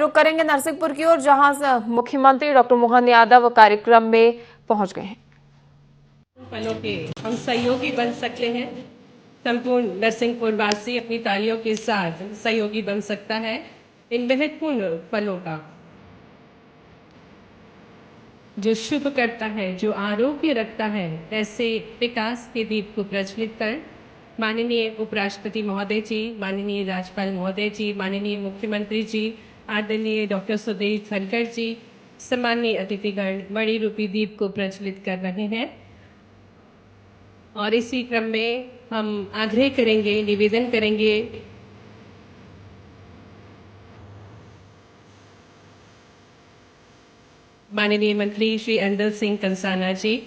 रुख करेंगे नरसिंहपुर की ओर, जहां से मुख्यमंत्री डॉक्टर मोहन यादव कार्यक्रम में पहुंच गए हैं। पलों के हम सहयोगी बन सकते हैं। संपूर्ण नरसिंहपुर वासी अपनी तालियों के साथ सहयोगी बन सकता है इन महत्वपूर्ण पलों का, जो शुभ करता है, जो आरोग्य रखता है। ऐसे विकास के दीप को प्रज्वलित कर माननीय उपराष्ट्रपति महोदय जी, माननीय राज्यपाल महोदय जी, माननीय मुख्यमंत्री जी, आदरणीय डॉक्टर सुदेश धनखड़ जी, सम्माननीय अतिथिगण मणि रूपी दीप को प्रज्वलित कर रहे हैं। और इसी क्रम में हम आग्रह करेंगे, निवेदन करेंगे माननीय मंत्री श्री अंदर सिंह कंसाना जी,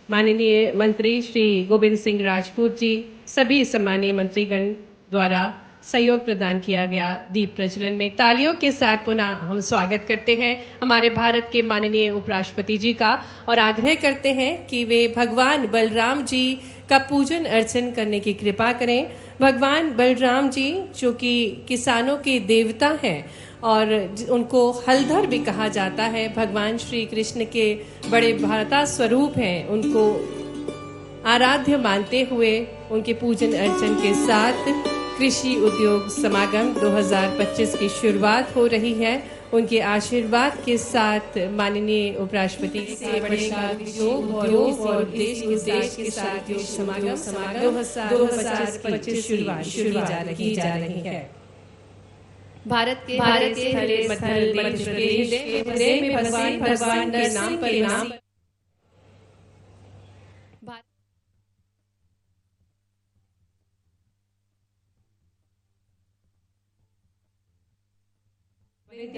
माननीय मंत्री श्री गोविंद सिंह राजपूत जी, सभी सम्मानीय मंत्रीगण द्वारा सहयोग प्रदान किया गया दीप प्रज्वलन में तालियों के साथ पुनः हम स्वागत करते हैं हमारे भारत के माननीय उपराष्ट्रपति जी का, और आग्रह करते हैं कि वे भगवान बलराम जी का पूजन अर्चन करने की कृपा करें। भगवान बलराम जी जो कि किसानों के देवता हैं और उनको हलधर भी कहा जाता है, भगवान श्री कृष्ण के बड़े भ्राता स्वरूप हैं, उनको आराध्य मानते हुए उनके पूजन अर्चन के साथ कृषि उद्योग समागम 2025 की शुरुआत हो रही है। उनके आशीर्वाद के साथ माननीय उपराष्ट्रपति से बढ़ेगा उद्योग और देश के साथ योग समागम 2025 शुरुआत की जा रही है। भारत के मध्य प्रदेश में भगवान के नाम पर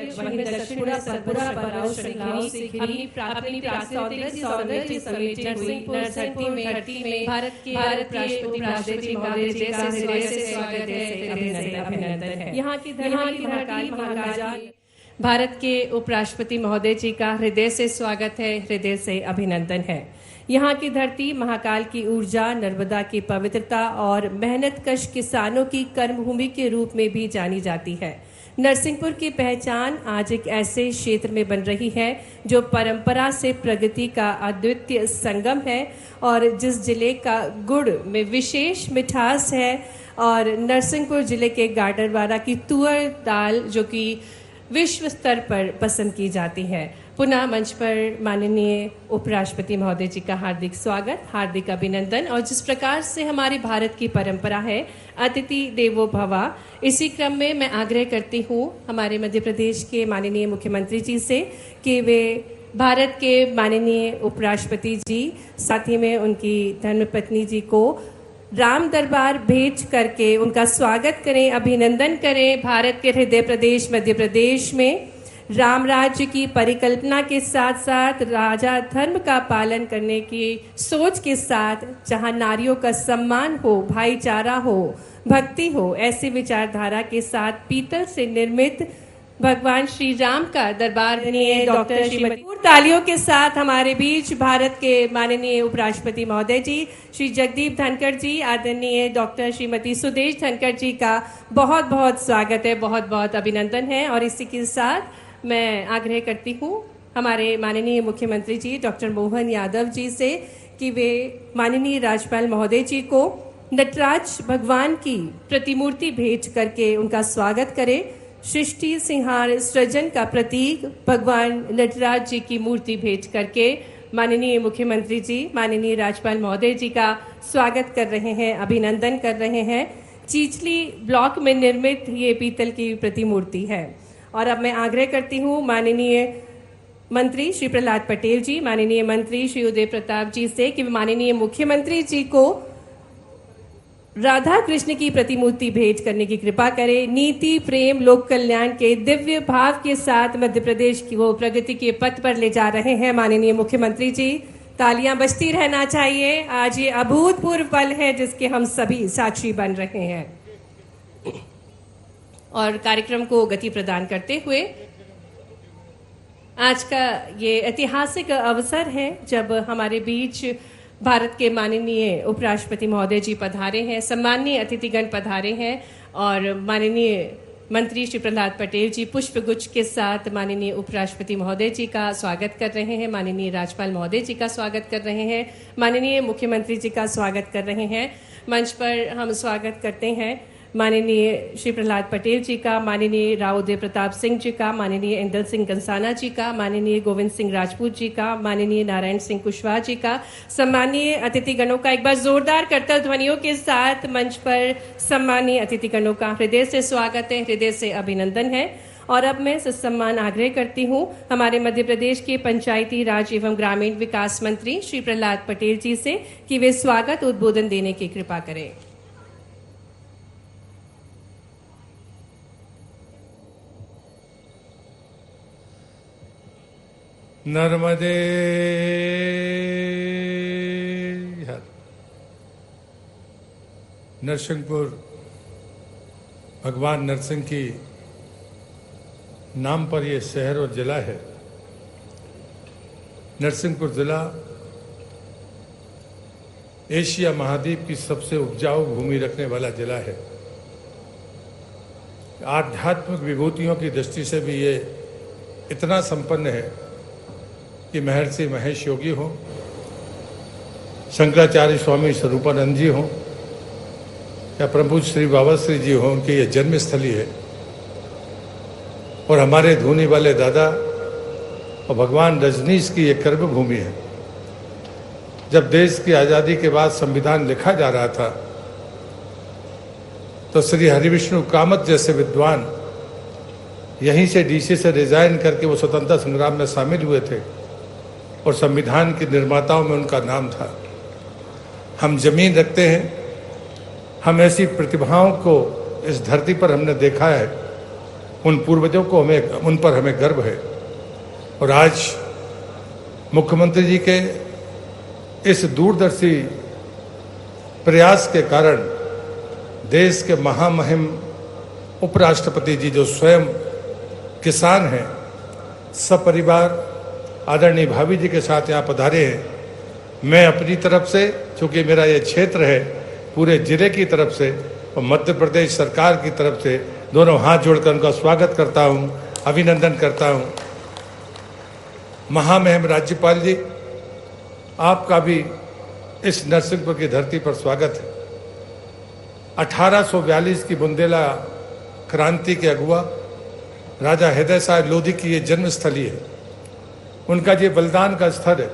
नरसिंहपुर में भारत के राष्ट्रपति महोदय जी का हृदय से स्वागत है, अभिनंदन है। यहाँ की धरती भारत के उपराष्ट्रपति महोदय जी का हृदय से स्वागत है, हृदय से अभिनंदन है। यहाँ की धरती महाकाल की ऊर्जा, नर्मदा की पवित्रता और मेहनतकश किसानों की कर्मभूमि के रूप में भी जानी जाती है। नरसिंहपुर की पहचान आज एक ऐसे क्षेत्र में बन रही है जो परंपरा से प्रगति का अद्वितीय संगम है और जिस जिले का गुड़ में विशेष मिठास है, और नरसिंहपुर जिले के गाडरवारा की तुअर दाल जो कि विश्व स्तर पर पसंद की जाती है। पुनः मंच पर माननीय उपराष्ट्रपति महोदय जी का हार्दिक स्वागत, हार्दिक अभिनंदन। और जिस प्रकार से हमारी भारत की परंपरा है अतिथि देवो भव, इसी क्रम में मैं आग्रह करती हूँ हमारे मध्य प्रदेश के माननीय मुख्यमंत्री जी से कि वे भारत के माननीय उपराष्ट्रपति जी, साथ ही में उनकी धर्मपत्नी जी को राम दरबार भेज करके उनका स्वागत करें, अभिनंदन करें। भारत के हृदय प्रदेश मध्य प्रदेश में राम राज्य की परिकल्पना के साथ साथ राजा धर्म का पालन करने की सोच के साथ, जहां नारियों का सम्मान हो, भाईचारा हो, भक्ति हो, ऐसी विचारधारा के साथ पीतल से निर्मित भगवान श्री राम का दरबार डॉक्टर श्रीमती तालियों के साथ हमारे बीच भारत के माननीय उपराष्ट्रपति महोदय जी श्री जगदीप धनखड़ जी, आदरणीय डॉक्टर श्रीमती सुदेश धनखड़ जी का बहुत बहुत स्वागत है, बहुत बहुत अभिनंदन है। और इसी के साथ मैं आग्रह करती हूँ हमारे माननीय मुख्यमंत्री जी डॉक्टर मोहन यादव जी से कि वे माननीय राज्यपाल महोदय जी को नटराज भगवान की प्रतिमूर्ति भेंट करके उनका स्वागत करें। सृष्टि संहार सृजन का प्रतीक भगवान नटराज जी की मूर्ति भेंट करके माननीय मुख्यमंत्री जी, माननीय राज्यपाल महोदय जी का स्वागत कर रहे हैं, अभिनंदन कर रहे हैं। चीचली ब्लॉक में निर्मित ये पीतल की प्रतिमूर्ति है। और अब मैं आग्रह करती हूँ माननीय मंत्री श्री प्रहलाद पटेल जी, माननीय मंत्री श्री उदय प्रताप जी से कि माननीय मुख्यमंत्री जी को राधा कृष्ण की प्रतिमूर्ति भेंट करने की कृपा करें। नीति, प्रेम, लोक कल्याण के दिव्य भाव के साथ मध्य प्रदेश की वो प्रगति के पथ पर ले जा रहे हैं माननीय मुख्यमंत्री जी। तालियां बजती रहना चाहिए। आज ये अभूतपूर्व पल है जिसके हम सभी साक्षी बन रहे हैं। और कार्यक्रम को गति प्रदान करते हुए आज का ये ऐतिहासिक अवसर है जब हमारे बीच भारत के माननीय उपराष्ट्रपति महोदय जी पधारे हैं, सम्माननीय अतिथिगण पधारे हैं और माननीय मंत्री श्री प्रहलाद पटेल जी पुष्प गुच्छ के साथ माननीय उपराष्ट्रपति महोदय जी का स्वागत कर रहे हैं, माननीय राज्यपाल महोदय जी का स्वागत कर रहे हैं, माननीय मुख्यमंत्री जी का स्वागत कर रहे हैं। मंच पर हम स्वागत करते हैं माननीय श्री प्रहलाद पटेल जी का, माननीय राव उदय प्रताप सिंह जी का, माननीय इंदल सिंह कंसाना जी का, माननीय गोविंद सिंह राजपूत जी का, माननीय नारायण सिंह कुशवाहा जी का, सम्मानीय अतिथिगणों का एक बार जोरदार करतल ध्वनियों के साथ मंच पर सम्मानीय अतिथिगणों का हृदय से स्वागत है, हृदय से अभिनंदन है। और अब मैं ससम्मान आग्रह करती हूँ हमारे मध्य प्रदेश के पंचायती राज एवं ग्रामीण विकास मंत्री श्री प्रहलाद पटेल जी से कि वे स्वागत उद्बोधन देने की कृपा करें। नर्मदे हर। नरसिंहपुर भगवान नरसिंह की नाम पर यह शहर और जिला है। नरसिंहपुर जिला एशिया महाद्वीप की सबसे उपजाऊ भूमि रखने वाला जिला है। आध्यात्मिक विभूतियों की दृष्टि से भी ये इतना संपन्न है कि महर्षि महेश योगी हो, शंकराचार्य स्वामी स्वरूपानंद जी हो या प्रभु श्री बाबा श्री जी हो, उनकी ये जन्मस्थली है। और हमारे धूनी वाले दादा और भगवान रजनीश की ये कर्म भूमि है। जब देश की आज़ादी के बाद संविधान लिखा जा रहा था तो श्री हरिविष्णु कामत जैसे विद्वान यहीं से डीसी से रिजाइन करके वो स्वतंत्रता संग्राम में शामिल हुए थे और संविधान के निर्माताओं में उनका नाम था। हम जमीन रखते हैं, हम ऐसी प्रतिभाओं को इस धरती पर हमने देखा है, उन पूर्वजों को उन पर हमें गर्व है। और आज मुख्यमंत्री जी के इस दूरदर्शी प्रयास के कारण देश के महामहिम उपराष्ट्रपति जी जो स्वयं किसान हैं, सपरिवार आदरणीय भाभी जी के साथ यहाँ पधारे हैं। मैं अपनी तरफ से, चूँकि मेरा ये क्षेत्र है, पूरे जिले की तरफ से और मध्य प्रदेश सरकार की तरफ से दोनों हाथ जोड़कर उनका स्वागत करता हूँ, अभिनंदन करता हूँ। महामहिम राज्यपाल जी, आपका भी इस नरसिंहपुर की धरती पर स्वागत है। 1842 की बुंदेला क्रांति के अगुआ राजा हृदय साहब लोधी की ये जन्मस्थली है, उनका ये बलिदान का स्थल है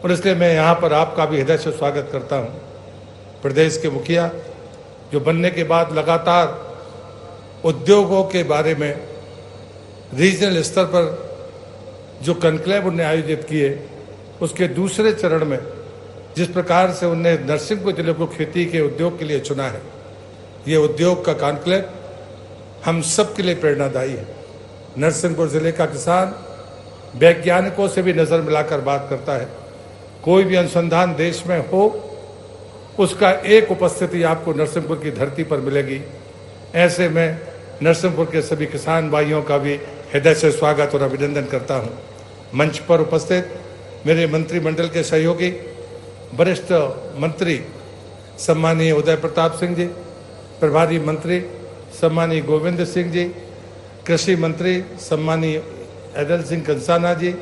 और इसलिए मैं यहाँ पर आपका भी हृदय से स्वागत करता हूँ। प्रदेश के मुखिया जो बनने के बाद लगातार उद्योगों के बारे में रीजनल स्तर पर जो कॉन्क्लेव उन्हें आयोजित किए, उसके दूसरे चरण में जिस प्रकार से उन्हें नरसिंहपुर जिले को खेती के उद्योग के लिए चुना है, ये उद्योग का कॉन्क्लेव हम सब के लिए प्रेरणादायी है। नरसिंहपुर जिले का किसान वैज्ञानिकों से भी नज़र मिलाकर बात करता है। कोई भी अनुसंधान देश में हो, उसका एक उपस्थिति आपको नरसिंहपुर की धरती पर मिलेगी। ऐसे में नरसिंहपुर के सभी किसान भाइयों का भी हृदय से स्वागत और अभिनंदन करता हूँ। मंच पर उपस्थित मेरे मंत्रिमंडल के सहयोगी वरिष्ठ मंत्री सम्मानीय उदय प्रताप सिंह जी, प्रभारी मंत्री सम्मानीय गोविंद सिंह जी, कृषि मंत्री सम्मानीय इंदल सिंह कंसाना जी,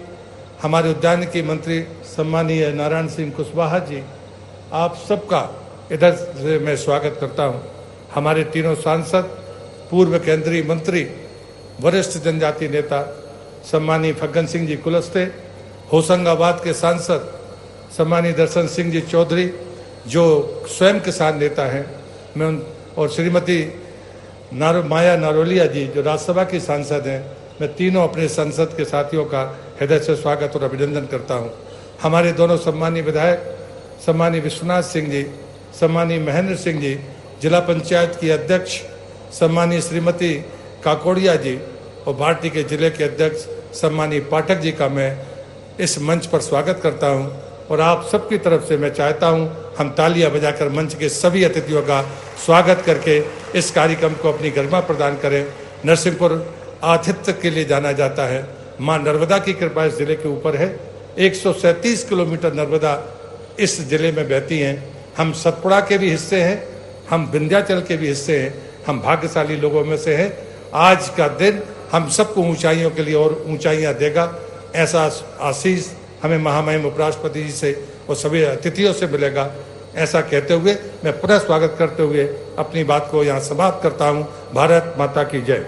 हमारे उद्यानिकी मंत्री सम्मानीय नारायण सिंह कुशवाहा जी, आप सबका इधर से मैं स्वागत करता हूं। हमारे तीनों सांसद, पूर्व केंद्रीय मंत्री, वरिष्ठ जनजाति नेता सम्मानीय फग्गन सिंह जी कुलस्ते, होशंगाबाद के सांसद सम्मानीय दर्शन सिंह जी चौधरी जो स्वयं किसान नेता हैं, मैं उन और श्रीमती माया नारोलिया जी जो राज्यसभा की सांसद हैं, मैं तीनों अपने संसद के साथियों का हृदय से स्वागत और अभिनंदन करता हूं। हमारे दोनों सम्मानीय विधायक सम्मानीय विश्वनाथ सिंह जी, सम्मानीय महेंद्र सिंह जी, जिला पंचायत की अध्यक्ष सम्मानीय श्रीमती काकोड़िया जी और भारती के जिले के अध्यक्ष सम्मानीय पाठक जी का मैं इस मंच पर स्वागत करता हूं। और आप सबकी तरफ से मैं चाहता हूं हम तालियां बजाकर मंच के सभी अतिथियों का स्वागत करके इस कार्यक्रम को अपनी गरिमा प्रदान करें। नरसिंहपुर आतिथ्य के लिए जाना जाता है। मां नर्मदा की कृपा इस जिले के ऊपर है। 137 किलोमीटर नर्मदा इस जिले में बहती हैं। हम सतपुड़ा के भी हिस्से हैं, हम विंध्याचल के भी हिस्से हैं, हम भाग्यशाली लोगों में से हैं। आज का दिन हम सबको ऊंचाइयों के लिए और ऊंचाइयां देगा, ऐसा आशीष हमें महामहिम उपराष्ट्रपति जी से और सभी अतिथियों से मिलेगा। ऐसा कहते हुए मैं पुनः स्वागत करते हुए अपनी बात को यहाँ समाप्त करता हूँ। भारत माता की जय।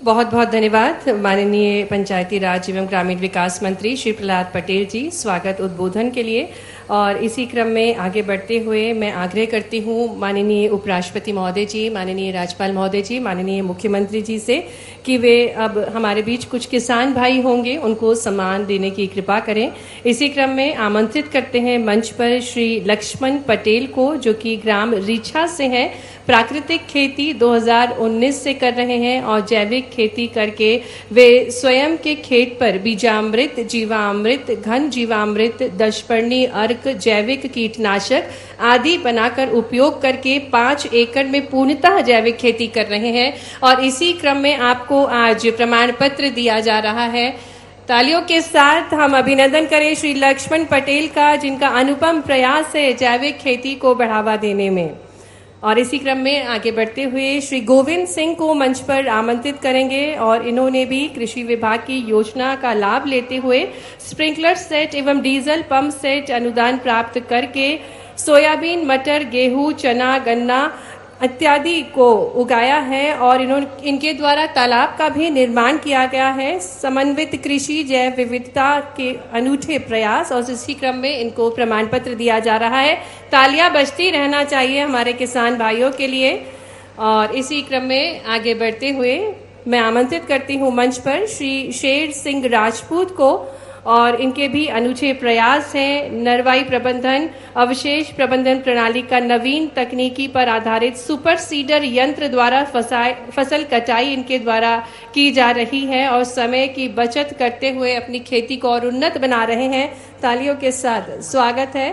बहुत बहुत धन्यवाद माननीय पंचायती राज एवं ग्रामीण विकास मंत्री श्री प्रहलाद पटेल जी, स्वागत उद्बोधन के लिए। और इसी क्रम में आगे बढ़ते हुए मैं आग्रह करती हूँ माननीय उपराष्ट्रपति महोदय जी, माननीय राज्यपाल महोदय जी, माननीय मुख्यमंत्री जी से कि वे अब हमारे बीच कुछ किसान भाई होंगे, उनको सम्मान देने की कृपा करें। इसी क्रम में आमंत्रित करते हैं मंच पर श्री लक्ष्मण पटेल को, जो कि ग्राम रीछा से हैं। प्राकृतिक खेती 2019 से कर रहे हैं और जैविक खेती करके वे स्वयं के खेत पर बीजामृत, जीवामृत, घन जीवामृत, दशपर्णी अर्क, जैविक कीटनाशक आदि बनाकर उपयोग करके 5 एकड़ में पूर्णतः जैविक खेती कर रहे हैं। और इसी क्रम में आपको आज प्रमाण पत्र दिया जा रहा है। तालियों के साथ हम अभिनंदन करें श्री लक्ष्मण पटेल का, जिनका अनुपम प्रयास है जैविक खेती को बढ़ावा देने में। और इसी क्रम में आगे बढ़ते हुए श्री गोविंद सिंह को मंच पर आमंत्रित करेंगे और इन्होंने भी कृषि विभाग की योजना का लाभ लेते हुए स्प्रिंकलर सेट एवं डीजल पंप सेट अनुदान प्राप्त करके सोयाबीन, मटर, गेहूं, चना, गन्ना इत्यादि को उगाया है और इनके द्वारा तालाब का भी निर्माण किया गया है। समन्वित कृषि, जैव विविधता के अनूठे प्रयास, और इसी क्रम में इनको प्रमाण पत्र दिया जा रहा है। तालियां बजती रहना चाहिए हमारे किसान भाइयों के लिए। और इसी क्रम में आगे बढ़ते हुए मैं आमंत्रित करती हूँ मंच पर श्री शेर सिंह राजपूत को, और इनके भी अनूठे प्रयास हैं। नरवाई प्रबंधन, अवशेष प्रबंधन प्रणाली का नवीन तकनीकी पर आधारित सुपर सीडर यंत्र द्वारा फसल कटाई इनके द्वारा की जा रही है और समय की बचत करते हुए अपनी खेती को और उन्नत बना रहे हैं। तालियों के साथ स्वागत है।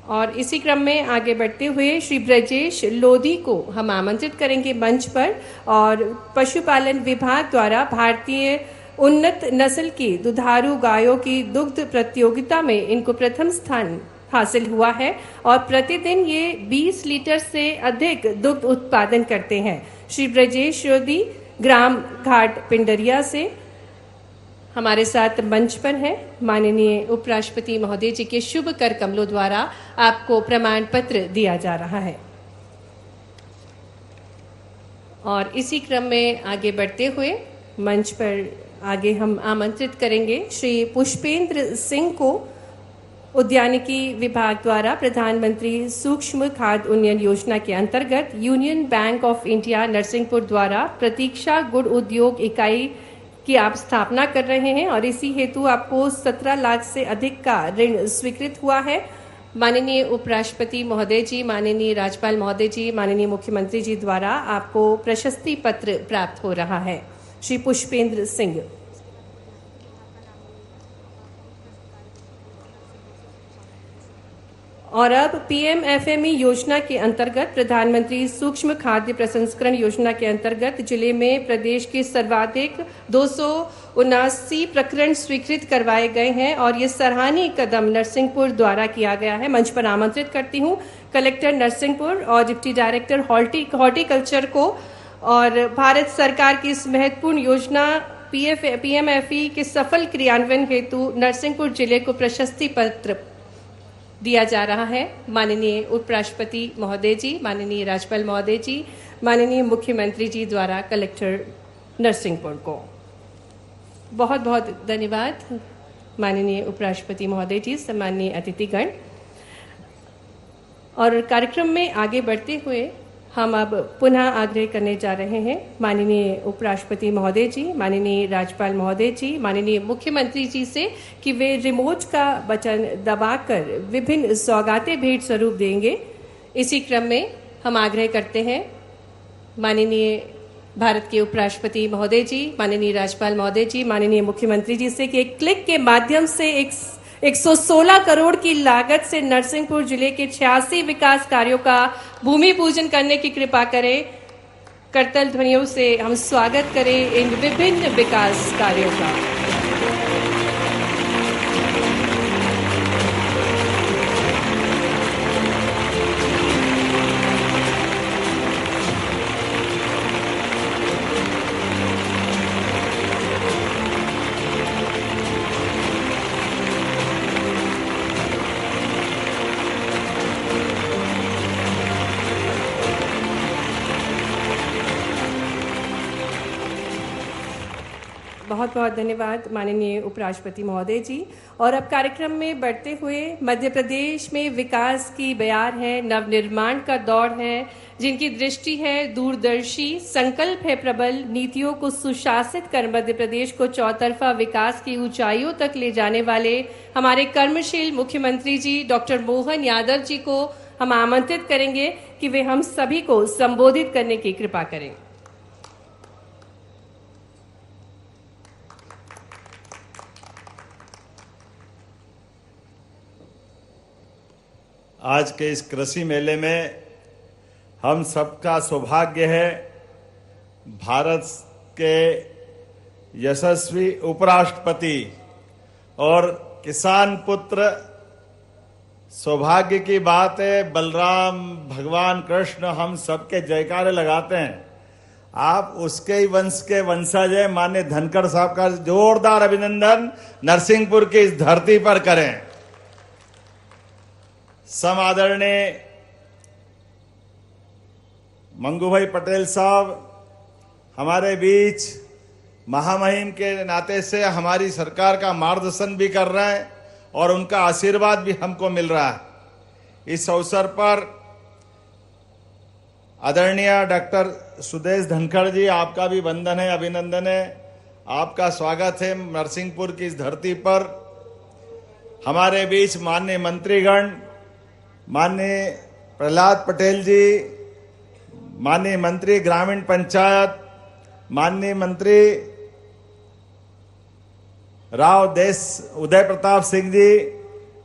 और इसी क्रम में आगे बढ़ते हुए श्री ब्रजेश लोधी को हम आमंत्रित करेंगे मंच पर। और पशुपालन विभाग द्वारा भारतीय उन्नत नस्ल की दुधारू गायों की दुग्ध प्रतियोगिता में इनको प्रथम स्थान हासिल हुआ है और प्रतिदिन ये 20 लीटर से अधिक दुग्ध उत्पादन करते हैं। श्री ब्रजेश लोधी ग्राम घाट पिंडरिया से हमारे साथ मंच पर हैं। माननीय उपराष्ट्रपति महोदय जी के शुभ कर कमलों द्वारा आपको प्रमाण पत्र दिया जा रहा है। और इसी क्रम में आगे बढ़ते हुए मंच पर आगे हम आमंत्रित करेंगे श्री पुष्पेंद्र सिंह को, उद्यानिकी विभाग द्वारा प्रधानमंत्री सूक्ष्म खाद्य उन्नयन योजना के अंतर्गत union bank of India Narsinghpur द्वारा प्रतीक्षा गुड़ उद्योग इकाई की आप स्थापना कर रहे हैं और इसी हेतु आपको 17 लाख से अधिक का ऋण स्वीकृत हुआ है। माननीय उपराष्ट्रपति महोदय जी, माननीय राज्यपाल महोदय जी, माननीय मुख्यमंत्री जी द्वारा आपको प्रशस्ति पत्र प्राप्त हो रहा है। श्री पुष्पेंद्र सिंह। और अब पीएमएफएमई योजना के अंतर्गत प्रधानमंत्री सूक्ष्म खाद्य प्रसंस्करण योजना के अंतर्गत जिले में प्रदेश के सर्वाधिक 279 प्रकरण स्वीकृत करवाए गए हैं और ये सराहनीय कदम नरसिंहपुर द्वारा किया गया है। मंच पर आमंत्रित करती हूँ कलेक्टर नरसिंहपुर और डिप्टी डायरेक्टर हॉर्टिकल्चर को। और भारत सरकार की इस महत्वपूर्ण योजना पीएमएफई के सफल क्रियान्वयन हेतु नरसिंहपुर जिले को प्रशस्ति पत्र दिया जा रहा है। माननीय उपराष्ट्रपति महोदय जी, माननीय राज्यपाल महोदय जी, माननीय मुख्यमंत्री जी द्वारा कलेक्टर नरसिंहपुर को बहुत बहुत धन्यवाद। माननीय उपराष्ट्रपति महोदय जी, सम्माननीय अतिथिगण। और कार्यक्रम में आगे बढ़ते हुए हम अब पुनः आग्रह करने जा रहे हैं माननीय उपराष्ट्रपति महोदय जी, माननीय राज्यपाल महोदय जी, माननीय मुख्यमंत्री जी से कि वे रिमोट का बटन दबाकर विभिन्न सौगातें भेंट स्वरूप देंगे। इसी क्रम में हम आग्रह करते हैं माननीय भारत के उपराष्ट्रपति महोदय जी, माननीय राज्यपाल महोदय जी, माननीय मुख्यमंत्री जी से कि एक क्लिक के माध्यम से 116 करोड़ की लागत से नरसिंहपुर जिले के 86 विकास कार्यों का भूमि पूजन करने की कृपा करें। करतल ध्वनियों से हम स्वागत करें इन विभिन्न विकास कार्यों का। बहुत बहुत धन्यवाद माननीय उपराष्ट्रपति महोदय जी। और अब कार्यक्रम में बढ़ते हुए मध्य प्रदेश में विकास की बयार है, नवनिर्माण का दौर है, जिनकी दृष्टि है दूरदर्शी, संकल्प है प्रबल, नीतियों को सुशासित कर मध्य प्रदेश को चौतरफा विकास की ऊंचाइयों तक ले जाने वाले हमारे कर्मशील मुख्यमंत्री जी डॉक्टर मोहन यादव जी को हम आमंत्रित करेंगे कि वे हम सभी को संबोधित करने की कृपा करें। आज के इस कृषि मेले में हम सबका सौभाग्य है भारत के यशस्वी उपराष्ट्रपति और किसान पुत्र, सौभाग्य की बात है बलराम भगवान कृष्ण हम सबके जयकारे लगाते हैं। आप उसके ही वंश के वंशज हैं। माननीय धनखड़ साहब का जोरदार अभिनंदन नरसिंहपुर की इस धरती पर करें। समादरणीय मंगूभाई पटेल साहब हमारे बीच महामहिम के नाते से हमारी सरकार का मार्गदर्शन भी कर रहे हैं और उनका आशीर्वाद भी हमको मिल रहा है। इस अवसर पर आदरणीय डॉक्टर सुदेश धनखड़ जी, आपका भी वंदन है, अभिनंदन है, आपका स्वागत है नरसिंहपुर की इस धरती पर। हमारे बीच माननीय मंत्रीगण, माननीय प्रहलाद पटेल जी, माननीय मंत्री ग्रामीण पंचायत, माननीय मंत्री राव देश उदय प्रताप सिंह जी,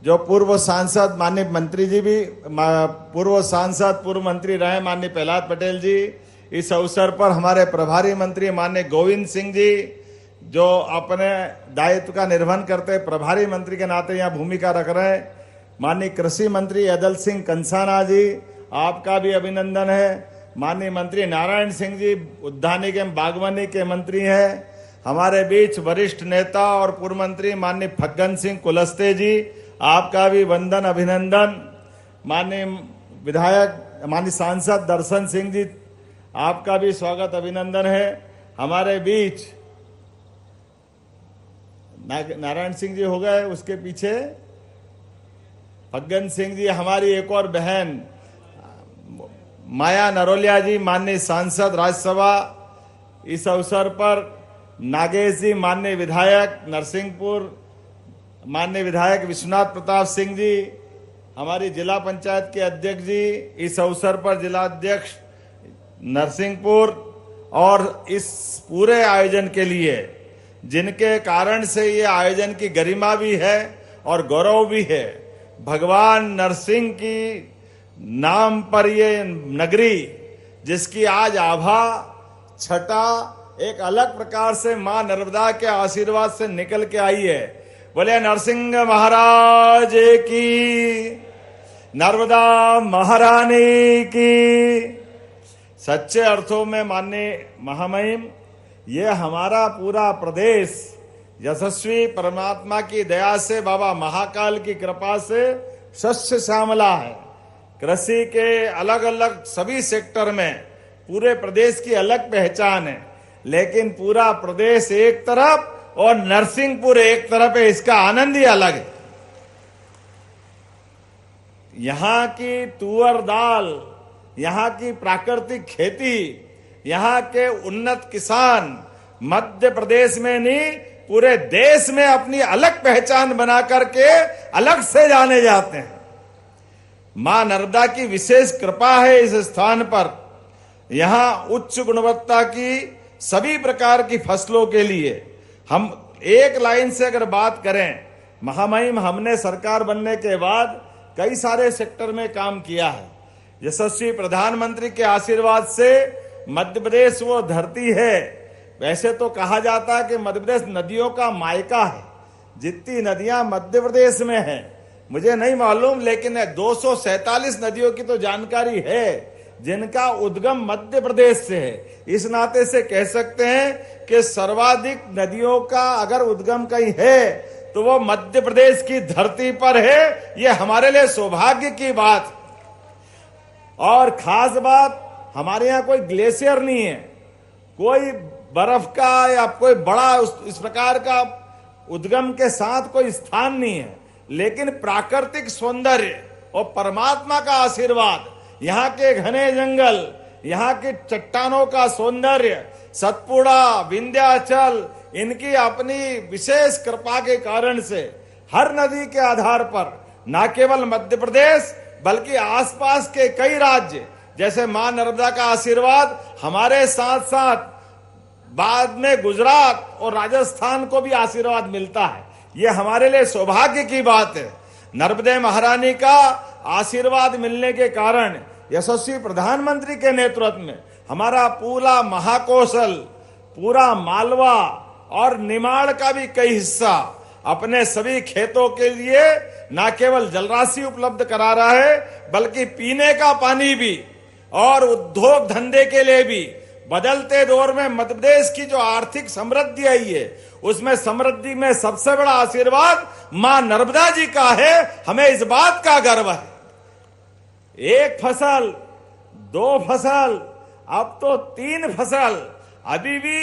जो पूर्व सांसद, माननीय मंत्री जी भी पूर्व सांसद पूर्व मंत्री रहे माननीय प्रहलाद पटेल जी। इस अवसर पर हमारे प्रभारी मंत्री माननीय गोविंद सिंह जी, जो अपने दायित्व का निर्वहन करते प्रभारी मंत्री के नाते यहाँ भूमिका रख रहे हैं। माननीय कृषि मंत्री अदल सिंह कंसाना जी, आपका भी अभिनंदन है। माननीय मंत्री नारायण सिंह जी उद्यानिकी एवं बागवानी के मंत्री हैं। हमारे बीच वरिष्ठ नेता और पूर्व मंत्री माननीय फग्गन सिंह कुलस्ते जी, आपका भी वंदन अभिनंदन। माननीय विधायक माननीय सांसद दर्शन सिंह जी, आपका भी स्वागत अभिनंदन है। हमारे बीच नारायण सिंह जी हो गए, उसके पीछे फग्गन सिंह जी, हमारी एक और बहन माया नरोलिया जी, माननीय सांसद राज्यसभा। इस अवसर पर नागेश जी, माननीय विधायक नरसिंहपुर, माननीय विधायक विश्वनाथ प्रताप सिंह जी, हमारी जिला पंचायत के अध्यक्ष जी, इस अवसर पर जिला अध्यक्ष नरसिंहपुर, और इस पूरे आयोजन के लिए जिनके कारण से ये आयोजन की गरिमा भी है और गौरव भी है, भगवान नरसिंह की नाम पर ये नगरी, जिसकी आज आभा छटा एक अलग प्रकार से मां नर्मदा के आशीर्वाद से निकल के आई है। बोले नरसिंह महाराज की, नर्मदा महारानी की। सच्चे अर्थों में माननीय महामहिम, ये हमारा पूरा प्रदेश यशस्वी परमात्मा की दया से, बाबा महाकाल की कृपा से शस्य श्यामला है। कृषि के अलग अलग सभी सेक्टर में पूरे प्रदेश की अलग पहचान है, लेकिन पूरा प्रदेश एक तरफ और नरसिंहपुर एक तरफ है, इसका आनंद ही अलग है। यहाँ की तुअर दाल, यहाँ की प्राकृतिक खेती, यहाँ के उन्नत किसान मध्य प्रदेश में नहीं पूरे देश में अपनी अलग पहचान बना करके अलग से जाने जाते हैं। मां नर्मदा की विशेष कृपा है इस स्थान पर। यहां उच्च गुणवत्ता की सभी प्रकार की फसलों के लिए हम एक लाइन से अगर बात करें, महामहिम हमने सरकार बनने के बाद कई सारे सेक्टर में काम किया है। यशस्वी प्रधानमंत्री के आशीर्वाद से मध्य प्रदेश वो धरती है, वैसे तो कहा जाता है कि मध्य प्रदेश नदियों का मायका है। जितनी नदियां मध्य प्रदेश में है मुझे नहीं मालूम, लेकिन 247 नदियों की तो जानकारी है जिनका उद्गम मध्य प्रदेश से है। इस नाते से कह सकते हैं कि सर्वाधिक नदियों का अगर उद्गम कहीं है तो वो मध्य प्रदेश की धरती पर है। ये हमारे लिए सौभाग्य की बात। और खास बात, हमारे यहाँ कोई ग्लेशियर नहीं है, कोई बर्फ का या कोई बड़ा इस प्रकार का उद्गम के साथ कोई स्थान नहीं है, लेकिन प्राकृतिक सौंदर्य और परमात्मा का आशीर्वाद, यहाँ के घने जंगल, यहाँ की चट्टानों का सौंदर्य, सतपुड़ा, विंध्याचल, इनकी अपनी विशेष कृपा के कारण से हर नदी के आधार पर न केवल मध्य प्रदेश बल्कि आसपास के कई राज्य, जैसे मां नर्मदा का आशीर्वाद हमारे साथ साथ बाद में गुजरात और राजस्थान को भी आशीर्वाद मिलता है। ये हमारे लिए सौभाग्य की बात है। नर्मदे महारानी का आशीर्वाद मिलने के कारण यशस्वी प्रधानमंत्री के नेतृत्व में हमारा पूरा महाकौशल, पूरा मालवा और निमाड़ का भी कई हिस्सा अपने सभी खेतों के लिए न केवल जलराशि उपलब्ध करा रहा है, बल्कि पीने का पानी भी और उद्योग धंधे के लिए भी। बदलते दौर में मध्य प्रदेश की जो आर्थिक समृद्धि आई है, उसमें समृद्धि में सबसे बड़ा आशीर्वाद मां नर्मदा जी का है। हमें इस बात का गर्व है। एक फसल, दो फसल, अब तो 3 फसल। अभी भी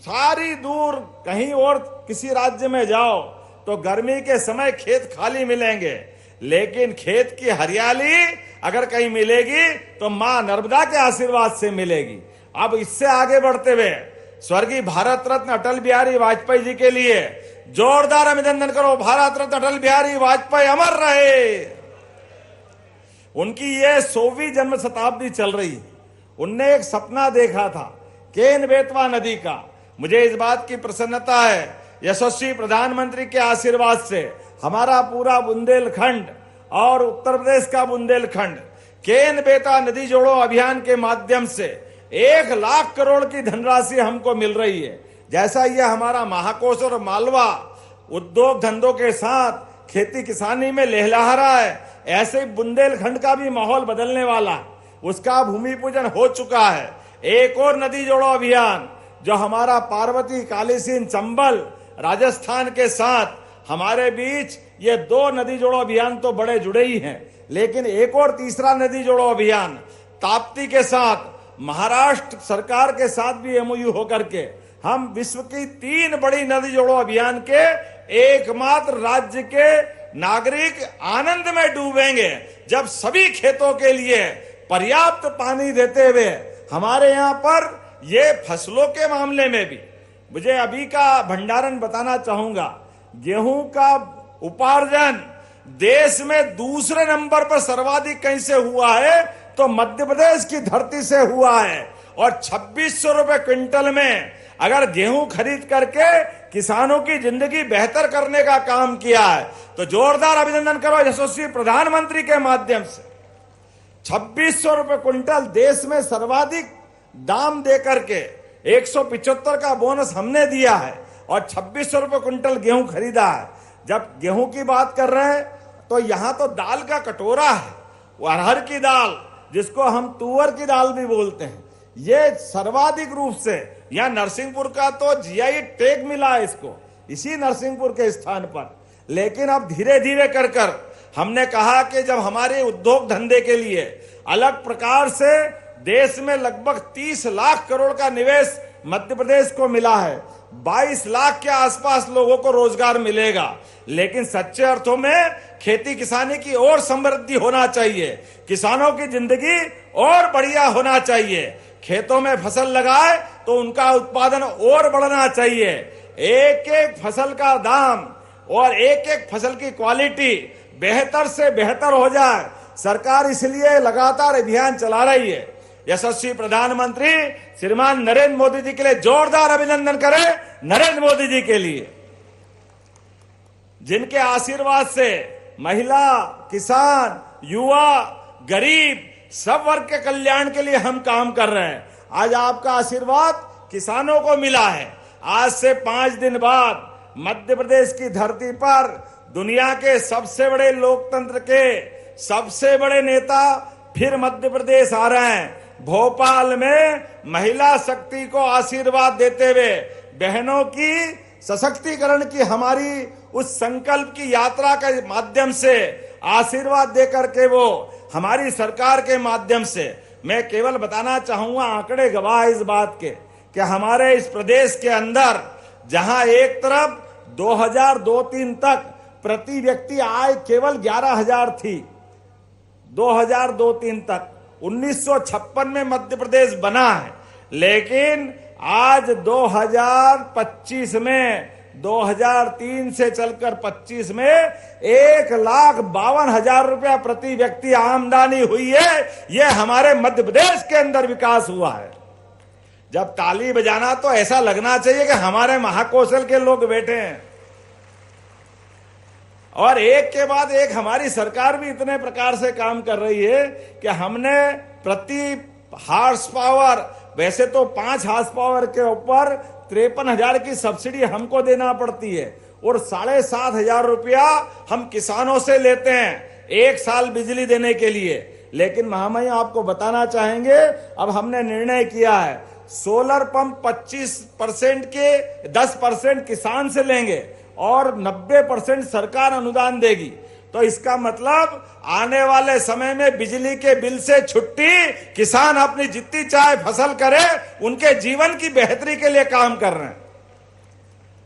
सारी दूर कहीं और किसी राज्य में जाओ तो गर्मी के समय खेत खाली मिलेंगे, लेकिन खेत की हरियाली अगर कहीं मिलेगी तो मां नर्मदा के आशीर्वाद से मिलेगी। अब इससे आगे बढ़ते हुए स्वर्गीय भारत रत्न अटल बिहारी वाजपेयी जी के लिए जोरदार अभिनंदन करो। भारत रत्न अटल बिहारी वाजपेयी अमर रहे। उनकी ये 100वीं जन्म शताब्दी चल रही है। उनने एक सपना देखा था केन बेतवा नदी का। मुझे इस बात की प्रसन्नता है, यशस्वी प्रधानमंत्री के आशीर्वाद से हमारा पूरा बुंदेलखंड और उत्तर प्रदेश का बुंदेलखंड केन बेतवा नदी जोड़ो अभियान के माध्यम से 1 लाख करोड़ की धनराशि हमको मिल रही है। जैसा यह हमारा महाकोश और मालवा उद्योग धंधों के साथ खेती किसानी में लहलहा रहा है, ऐसे ही बुंदेलखंड का भी माहौल बदलने वाला है। उसका भूमि पूजन हो चुका है। एक और नदी जोड़ो अभियान जो हमारा पार्वती, कालीसिंध, चंबल, राजस्थान के साथ हमारे बीच, ये 2 नदी जोड़ो अभियान तो बड़े जुड़े ही हैं, लेकिन एक और तीसरा नदी जोड़ो अभियान ताप्ती के साथ, महाराष्ट्र सरकार के साथ भी एमओयू होकर के हम विश्व की 3 बड़ी नदी जोड़ो अभियान के एकमात्र राज्य के नागरिक आनंद में डूबेंगे जब सभी खेतों के लिए पर्याप्त पानी देते हुए हमारे यहाँ पर ये फसलों के मामले में भी मुझे अभी का भंडारण बताना चाहूंगा। गेहूं का उपार्जन देश में दूसरे नंबर पर सर्वाधिक कहीं से हुआ है तो मध्य प्रदेश की धरती से हुआ है। और 2600 रुपए क्विंटल में अगर गेहूं खरीद करके किसानों की जिंदगी बेहतर करने का काम किया है तो जोरदार अभिनंदन करो यशस्वी प्रधानमंत्री के माध्यम से। 2600 रुपए क्विंटल देश में सर्वाधिक दाम देकर के 175 का बोनस हमने दिया है और 2600 रुपए क्विंटल गेहूं खरीदा है। जब गेहूं की बात कर रहे हैं तो यहां तो दाल का कटोरा है, अरहर की दाल जिसको हम तुअर की दाल भी बोलते हैं, ये सर्वाधिक रूप से यहाँ नरसिंहपुर का तो जीआई टैग मिला है इसको, इसी नरसिंहपुर के स्थान पर। लेकिन अब धीरे धीरे कर कर हमने कहा कि जब हमारे उद्योग धंधे के लिए अलग प्रकार से देश में लगभग 30 लाख करोड़ का निवेश मध्य प्रदेश को मिला है, 22 लाख के आसपास लोगों को रोजगार मिलेगा। लेकिन सच्चे अर्थों में खेती किसानी की और समृद्धि होना चाहिए, किसानों की जिंदगी और बढ़िया होना चाहिए। खेतों में फसल लगाए तो उनका उत्पादन और बढ़ना चाहिए। एक एक फसल का दाम और एक एक फसल की क्वालिटी बेहतर से बेहतर हो जाए, सरकार इसलिए लगातार अभियान चला रही है। यशस्वी प्रधानमंत्री श्रीमान नरेंद्र मोदी जी के लिए जोरदार अभिनंदन करें। नरेंद्र मोदी जी के लिए जिनके आशीर्वाद से महिला, किसान, युवा, गरीब सब वर्ग के कल्याण के लिए हम काम कर रहे हैं। आज आपका आशीर्वाद किसानों को मिला है। आज से 5 दिन बाद मध्य प्रदेश की धरती पर दुनिया के सबसे बड़े लोकतंत्र के सबसे बड़े नेता फिर मध्य प्रदेश आ रहे हैं। भोपाल में महिला शक्ति को आशीर्वाद देते हुए बहनों की सशक्तिकरण की हमारी उस संकल्प की यात्रा के माध्यम से आशीर्वाद देकर के वो हमारी सरकार के माध्यम से, मैं केवल बताना चाहूंगा, आंकड़े गवाह इस बात के कि हमारे इस प्रदेश के अंदर जहां एक तरफ 2002-03 तक प्रति व्यक्ति आय केवल 11,000 थी, 2002-03 तक 1956 में मध्य प्रदेश बना है, लेकिन आज 2025 में 2003 से चलकर 25 में 1,52,000 रुपया प्रति व्यक्ति आमदनी हुई है। यह हमारे मध्य प्रदेश के अंदर विकास हुआ है। जब ताली बजाना तो ऐसा लगना चाहिए कि हमारे महाकौशल के लोग बैठे हैं। और एक के बाद एक हमारी सरकार भी इतने प्रकार से काम कर रही है कि हमने प्रति हार्स पावर, वैसे तो 5 हार्स पावर के ऊपर 53,000 की सब्सिडी हमको देना पड़ती है और 7,500 रुपया हम किसानों से लेते हैं 1 साल बिजली देने के लिए। लेकिन महामहिम आपको बताना चाहेंगे, अब हमने निर्णय किया है सोलर पंप 25% के 10% किसान से लेंगे और 90% सरकार अनुदान देगी। तो इसका मतलब आने वाले समय में बिजली के बिल से छुट्टी, किसान अपनी जितनी चाहे फसल करे, उनके जीवन की बेहतरी के लिए काम कर रहे हैं।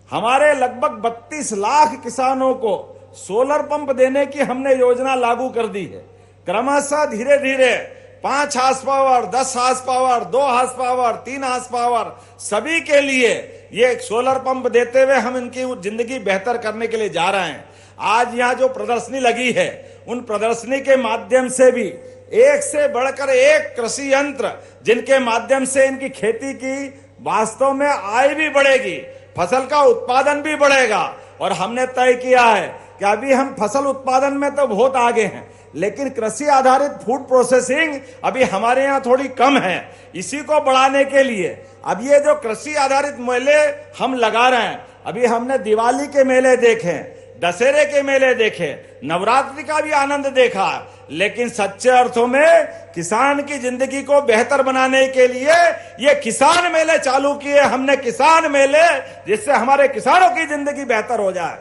हमारे लगभग 32 लाख किसानों को सोलर पंप देने की हमने योजना लागू कर दी है। क्रमशः धीरे धीरे 5 horsepower, 10 horsepower, 2 horsepower, 3 horsepower सभी के लिए ये सोलर पंप देते हुए हम इनकी जिंदगी बेहतर करने के लिए जा रहे हैं। आज यहाँ जो प्रदर्शनी लगी है, उन प्रदर्शनी के माध्यम से भी एक से बढ़कर एक कृषि यंत्र, जिनके माध्यम से इनकी खेती की वास्तव में आय भी बढ़ेगी, फसल का उत्पादन भी बढ़ेगा। और हमने तय किया है कि अभी हम फसल उत्पादन में तो बहुत आगे हैं, लेकिन कृषि आधारित फूड प्रोसेसिंग अभी हमारे यहाँ थोड़ी कम है। इसी को बढ़ाने के लिए अब ये जो कृषि आधारित मेले हम लगा रहे हैं, अभी हमने दिवाली के मेले देखे, दशहरे के मेले देखे, नवरात्रि का भी आनंद देखा, लेकिन सच्चे अर्थों में किसान की जिंदगी को बेहतर बनाने के लिए ये किसान मेले चालू किए हमने, किसान मेले, जिससे हमारे किसानों की जिंदगी बेहतर हो जाए।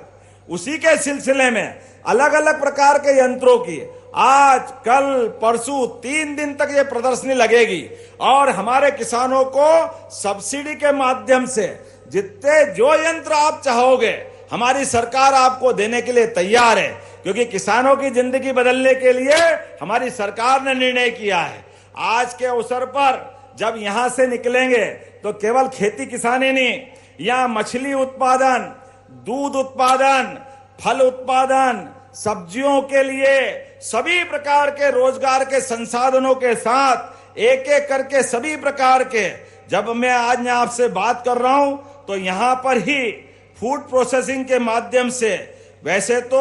उसी के सिलसिले में अलग अलग प्रकार के यंत्रों की आज, कल, परसों 3 दिन तक ये प्रदर्शनी लगेगी और हमारे किसानों को सब्सिडी के माध्यम से जितने जो यंत्र आप चाहोगे हमारी सरकार आपको देने के लिए तैयार है, क्योंकि किसानों की जिंदगी बदलने के लिए हमारी सरकार ने निर्णय किया है। आज के अवसर पर जब यहां से निकलेंगे तो केवल खेती किसानी नहीं, यहां मछली उत्पादन, दूध उत्पादन, फल उत्पादन, सब्जियों के लिए सभी प्रकार के रोजगार के संसाधनों के साथ एक एक करके सभी प्रकार के, जब मैं आज आपसे बात कर रहा हूं तो यहां पर ही फूड प्रोसेसिंग के माध्यम से, वैसे तो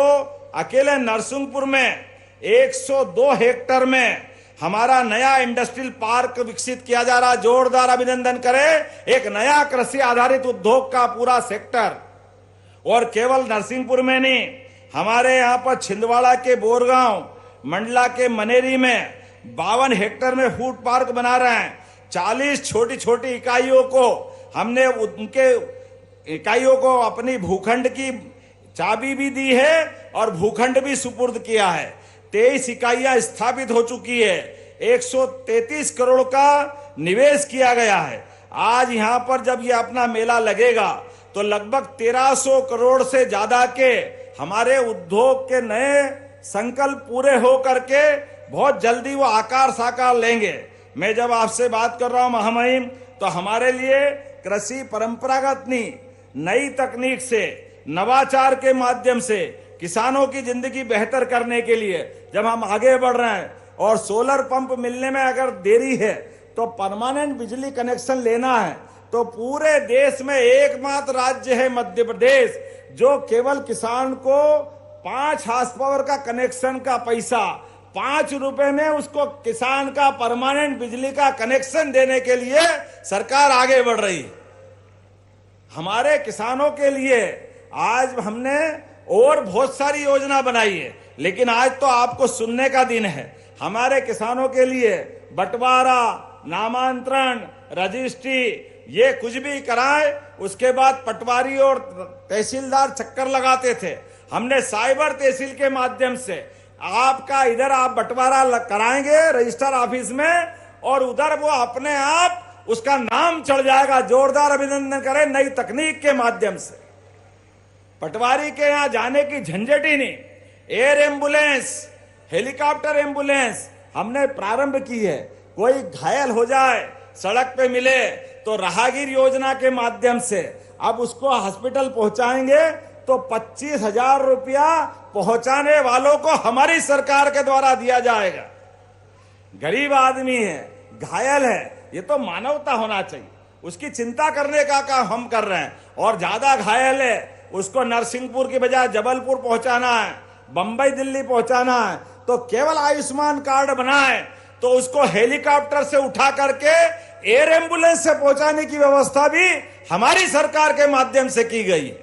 अकेले नरसिंहपुर में 102 हेक्टेयर में हमारा नया इंडस्ट्रियल पार्क विकसित किया जा रहा, जोरदार अभिनंदन करें। एक नया कृषि आधारित उद्योग का पूरा सेक्टर, और केवल नरसिंहपुर में नहीं, हमारे यहाँ पर छिंदवाड़ा के बोरगांव, मंडला के मनेरी में 52 हेक्टेयर में फूड पार्क बना रहे हैं। 40 छोटी छोटी इकाइयों को हमने उनके इकाइयों को अपनी भूखंड की चाबी भी दी है और भूखंड भी सुपुर्द किया है। 23 इकाइयां स्थापित हो चुकी है, 133 करोड़ का निवेश किया गया है। आज यहां पर जब ये अपना मेला लगेगा तो लगभग 1300 करोड़ से ज्यादा के हमारे उद्योग के नए संकल्प पूरे हो करके बहुत जल्दी वो आकार साकार लेंगे। मैं जब आपसे बात कर रहा हूं महामहिम, तो हमारे लिए कृषि परंपरागत नहीं, नई तकनीक से, नवाचार के माध्यम से किसानों की जिंदगी बेहतर करने के लिए जब हम आगे बढ़ रहे हैं, और सोलर पंप मिलने में अगर देरी है तो परमानेंट बिजली कनेक्शन लेना है, तो पूरे देश में एकमात्र राज्य है मध्य प्रदेश जो केवल किसान को 5 हार्स पावर का कनेक्शन का पैसा 5 रुपए में उसको किसान का परमानेंट बिजली का कनेक्शन देने के लिए सरकार आगे बढ़ रही है। हमारे किसानों के लिए आज हमने और बहुत सारी योजना बनाई है, लेकिन आज तो आपको सुनने का दिन है। हमारे किसानों के लिए बंटवारा, नामांतरण, रजिस्ट्री, ये कुछ भी कराए, उसके बाद पटवारी और तहसीलदार चक्कर लगाते थे। हमने साइबर तहसील के माध्यम से आपका इधर आप बंटवारा कराएंगे रजिस्टर ऑफिस में, और उधर वो अपने आप उसका नाम चढ़ जाएगा। जोरदार अभिनंदन करें नई तकनीक के माध्यम से। पटवारी के यहां जाने की झंझट ही नहीं। एयर एम्बुलेंस, हेलीकॉप्टर एम्बुलेंस हमने प्रारंभ की है। कोई घायल हो जाए, सड़क पे मिले तो राहगीर योजना के माध्यम से अब उसको हॉस्पिटल पहुंचाएंगे तो 25,000 रुपया पहुंचाने वालों को हमारी सरकार के द्वारा दिया जाएगा। गरीब आदमी है, घायल है, ये तो मानवता होना चाहिए, उसकी चिंता करने का काम हम कर रहे हैं। और ज्यादा घायल है, उसको नरसिंहपुर की बजाय जबलपुर पहुंचाना है, बंबई दिल्ली पहुंचाना है, तो केवल आयुष्मान कार्ड बनाए तो उसको हेलीकॉप्टर से उठा करके एयर एम्बुलेंस से पहुंचाने की व्यवस्था भी हमारी सरकार के माध्यम से की गई है।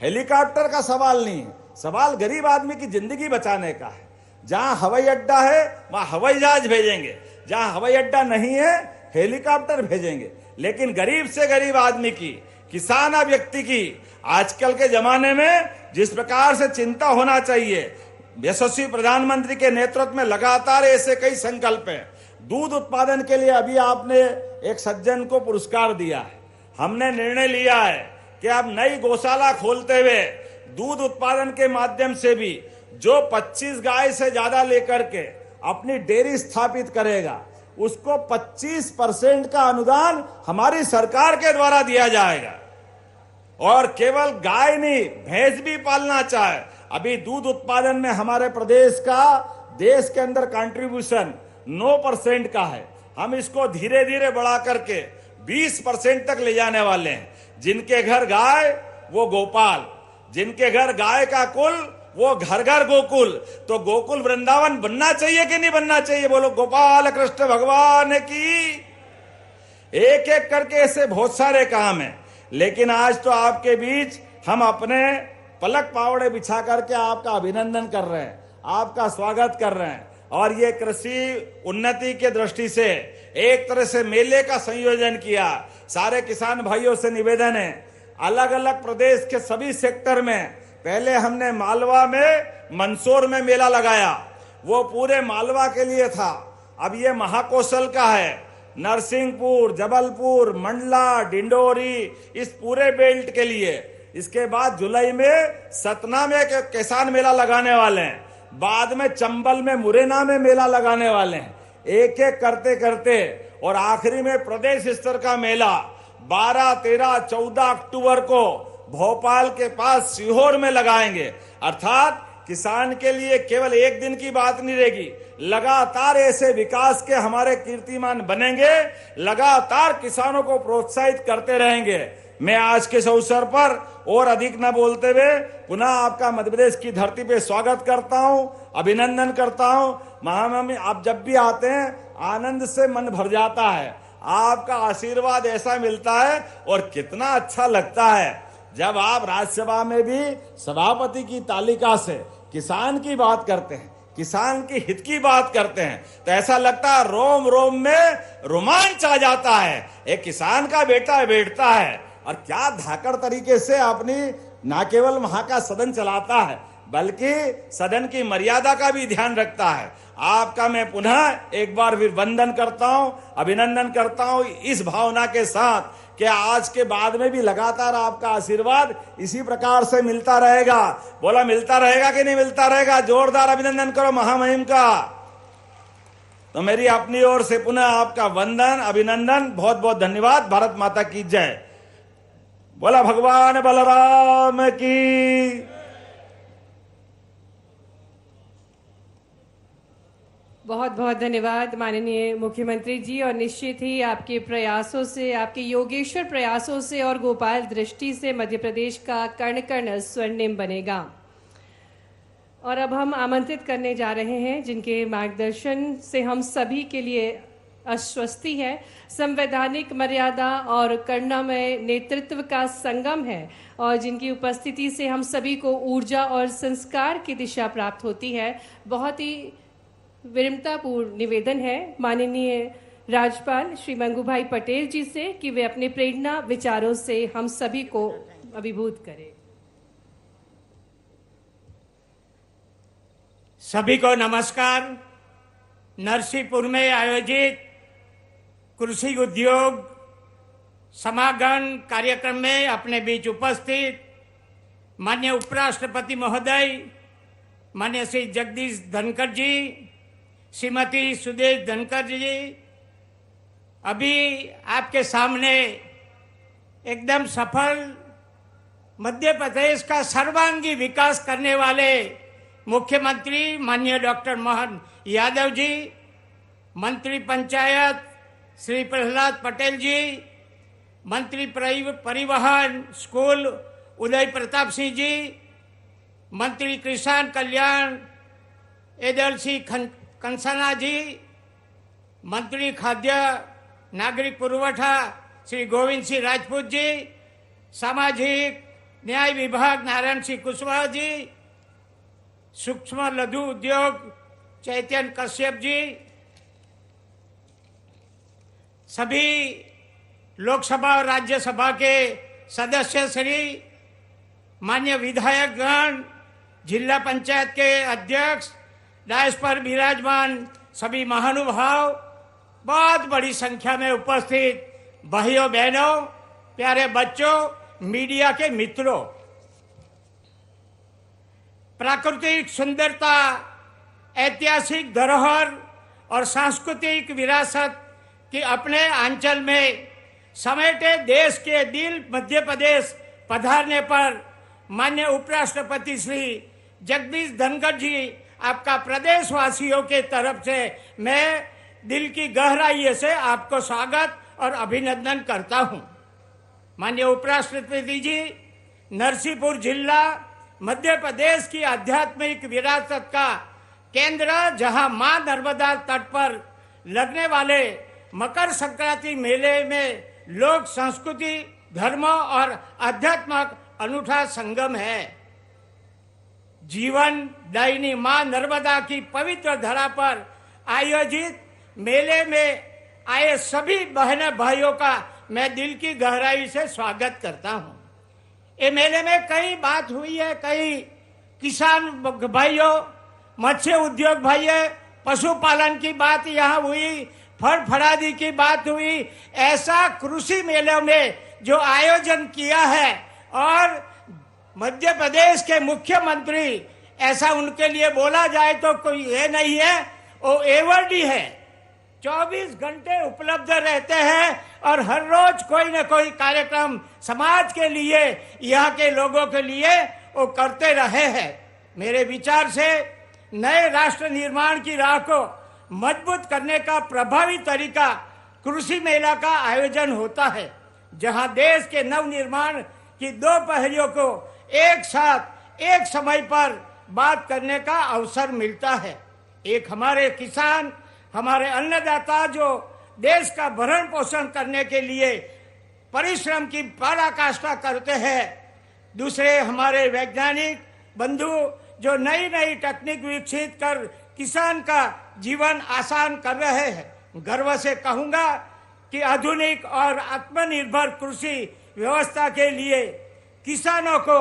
हेलीकॉप्टर का सवाल नहीं है, सवाल गरीब आदमी की जिंदगी बचाने का है। जहां हवाई अड्डा है वहां हवाई जहाज भेजेंगे, जहां हवाई अड्डा नहीं है हेलीकॉप्टर भेजेंगे। लेकिन गरीब से गरीब आदमी की, किसान व्यक्ति की आजकल के जमाने में जिस प्रकार से चिंता होना चाहिए, यशस्वी प्रधानमंत्री के नेतृत्व में लगातार ऐसे कई संकल्प हैं। दूध उत्पादन के लिए अभी आपने एक सज्जन को पुरस्कार दिया है। हमने निर्णय लिया है कि अब नई गौशाला खोलते हुए दूध उत्पादन के माध्यम से भी जो 25 गाय से ज्यादा लेकर के अपनी डेयरी स्थापित करेगा उसको 25% का अनुदान हमारी सरकार के द्वारा दिया जाएगा। और केवल गाय नहीं, भैंस भी पालना चाहे, अभी दूध उत्पादन में हमारे प्रदेश का देश के अंदर कंट्रीब्यूशन 9% का है। हम इसको धीरे धीरे बढ़ा करके 20% तक ले जाने वाले हैं। जिनके घर गाय वो गोपाल, जिनके घर गाय का कुल वो घर घर गोकुल। तो गोकुल वृंदावन बनना चाहिए कि नहीं बनना चाहिए? बोलो गोपाल कृष्ण भगवान की। एक एक करके ऐसे बहुत सारे काम हैं, लेकिन आज तो आपके बीच हम अपने पलक पावड़े बिछा करके आपका अभिनंदन कर रहे हैं, आपका स्वागत कर रहे हैं। और ये कृषि उन्नति के दृष्टि से एक तरह से मेले का संयोजन किया। सारे किसान भाइयों से निवेदन है, अलग अलग प्रदेश के सभी सेक्टर में, पहले हमने मालवा में मंदसौर में मेला लगाया, वो पूरे मालवा के लिए था। अब ये महाकौशल का है, नरसिंहपुर, जबलपुर, मंडला, डिंडोरी, इस पूरे बेल्ट के लिए। इसके बाद जुलाई में सतना में किसान मेला लगाने वाले हैं, बाद में चंबल में, मुरैना में मेला लगाने वाले हैं। एक एक करते करते और आखिरी में प्रदेश स्तर का मेला 12, 13, 14 अक्टूबर को भोपाल के पास सीहोर में लगाएंगे। अर्थात किसान के लिए केवल एक दिन की बात नहीं रहेगी, लगातार ऐसे विकास के हमारे कीर्तिमान बनेंगे, लगातार किसानों को प्रोत्साहित करते रहेंगे। मैं आज के इस अवसर पर और अधिक न बोलते हुए पुनः आपका मध्य प्रदेश की धरती पे स्वागत करता हूं, अभिनंदन करता हूं। महामहिम, आप जब भी आते हैं आनंद से मन भर जाता है, आपका आशीर्वाद ऐसा मिलता है और कितना अच्छा लगता है जब आप राज्यसभा में भी सभापति की तालिका से किसान की बात करते हैं, किसान के हित की बात करते हैं, तो ऐसा लगता है रोम रोम में रोमांच आ जाता है। एक किसान का बेटा बैठता है और क्या धाकड़ तरीके से अपनी न केवल वहां का सदन चलाता है बल्कि सदन की मर्यादा का भी ध्यान रखता है। आपका मैं पुनः एक बार फिर वंदन करता हूं, अभिनंदन करता हूं इस भावना के साथ कि आज के बाद में भी लगातार आपका आशीर्वाद इसी प्रकार से मिलता रहेगा। बोला मिलता रहेगा कि नहीं मिलता रहेगा? जोरदार अभिनंदन करो महामहिम का। तो मेरी अपनी ओर से पुनः आपका वंदन, अभिनंदन, बहुत बहुत धन्यवाद। भारत माता की जय। बोला भगवान बलराम की। बहुत बहुत धन्यवाद माननीय मुख्यमंत्री जी। और निश्चित ही आपके प्रयासों से, आपके योगेश्वर प्रयासों से और गोपाल दृष्टि से मध्य प्रदेश का कण कण स्वर्णिम बनेगा। और अब हम आमंत्रित करने जा रहे हैं जिनके मार्गदर्शन से हम सभी के लिए आश्वस्ति है, संवैधानिक मर्यादा और करुणामय नेतृत्व का संगम है, और जिनकी उपस्थिति से हम सभी को ऊर्जा और संस्कार की दिशा प्राप्त होती है। बहुत ही विनम्रतापूर्ण निवेदन है माननीय राज्यपाल श्री मंगूभाई पटेल जी से कि वे अपने प्रेरणा विचारों से हम सभी को अभिभूत करें। सभी को नमस्कार। नरसिंहपुर में आयोजित कृषि उद्योग समागम कार्यक्रम में अपने बीच उपस्थित माननीय उपराष्ट्रपति महोदय, माननीय श्री जगदीश धनखड़ जी, श्रीमती सुदेश धनखड़ जी, अभी आपके सामने एकदम सफल मध्य प्रदेश का सर्वांगी विकास करने वाले मुख्यमंत्री माननीय डॉक्टर मोहन यादव जी, मंत्री पंचायत श्री प्रहलाद पटेल जी, मंत्री परिवहन स्कूल उदय प्रताप सिंह जी, मंत्री किसान कल्याण एदल सिंह कंसाना जी, मंत्री खाद्य नागरिक पुरवठा श्री गोविंद सिंह राजपूत जी, सामाजिक न्याय विभाग नारायण सिंह कुशवाहा जी, सूक्ष्म लघु उद्योग चैतन्य कश्यप जी, सभी लोकसभा और राज्यसभा के सदस्य श्री, मान्य विधायकगण, जिला पंचायत के अध्यक्ष, डायस पर विराजमान सभी महानुभाव, बहुत बड़ी संख्या में उपस्थित भाइयों बहनों, प्यारे बच्चों, मीडिया के मित्रों, प्राकृतिक सुंदरता, ऐतिहासिक धरोहर और सांस्कृतिक विरासत की अपने अंचल में समेटे देश के दिल मध्य प्रदेश पधारने पर माननीय उपराष्ट्रपति श्री जगदीश धनखड़ जी, आपका प्रदेशवासियों के तरफ से मैं दिल की गहराई से आपको स्वागत और अभिनंदन करता हूं। माननीय उपराष्ट्रपति जी, नरसिंहपुर जिला मध्य प्रदेश की आध्यात्मिक विरासत का केंद्र, जहां मां नर्मदा तट पर लगने वाले मकर संक्रांति मेले में लोक संस्कृति, धर्म और अध्यात्म अनूठा संगम है। जीवन दायिनी मां नर्मदा की पवित्र धरा पर आयोजित मेले में आए सभी बहन भाइयों का मैं दिल की गहराई से स्वागत करता हूं। ये मेले में कई बात हुई है, कई किसान भाइयों, मत्स्य उद्योग भाइयों, पशुपालन की बात यहाँ हुई, फल फड़ादी की बात हुई। ऐसा कृषि मेलों में जो आयोजन किया है और मध्य प्रदेश के मुख्यमंत्री, ऐसा उनके लिए बोला जाए तो कोई ये नहीं है, वो एवरडी है, 24 घंटे उपलब्ध रहते हैं और हर रोज कोई न कोई कार्यक्रम समाज के लिए, यहाँ के लोगों के लिए वो करते रहे हैं। मेरे विचार से नए राष्ट्र निर्माण की राह को मजबूत करने का प्रभावी तरीका कृषि मेला का आयोजन होता है, जहां देश के नव निर्माण की दो पहलियों को एक साथ एक समय पर बात करने का अवसर मिलता है। एक हमारे किसान, हमारे अन्नदाता जो देश का भरण पोषण करने के लिए परिश्रम की पराकाष्ठा करते हैं, दूसरे हमारे वैज्ञानिक बंधु जो नई नई तकनीक विकसित कर किसान का जीवन आसान कर रहे हैं। गर्व से कहूंगा कि आधुनिक और आत्मनिर्भर कृषि व्यवस्था के लिए किसानों को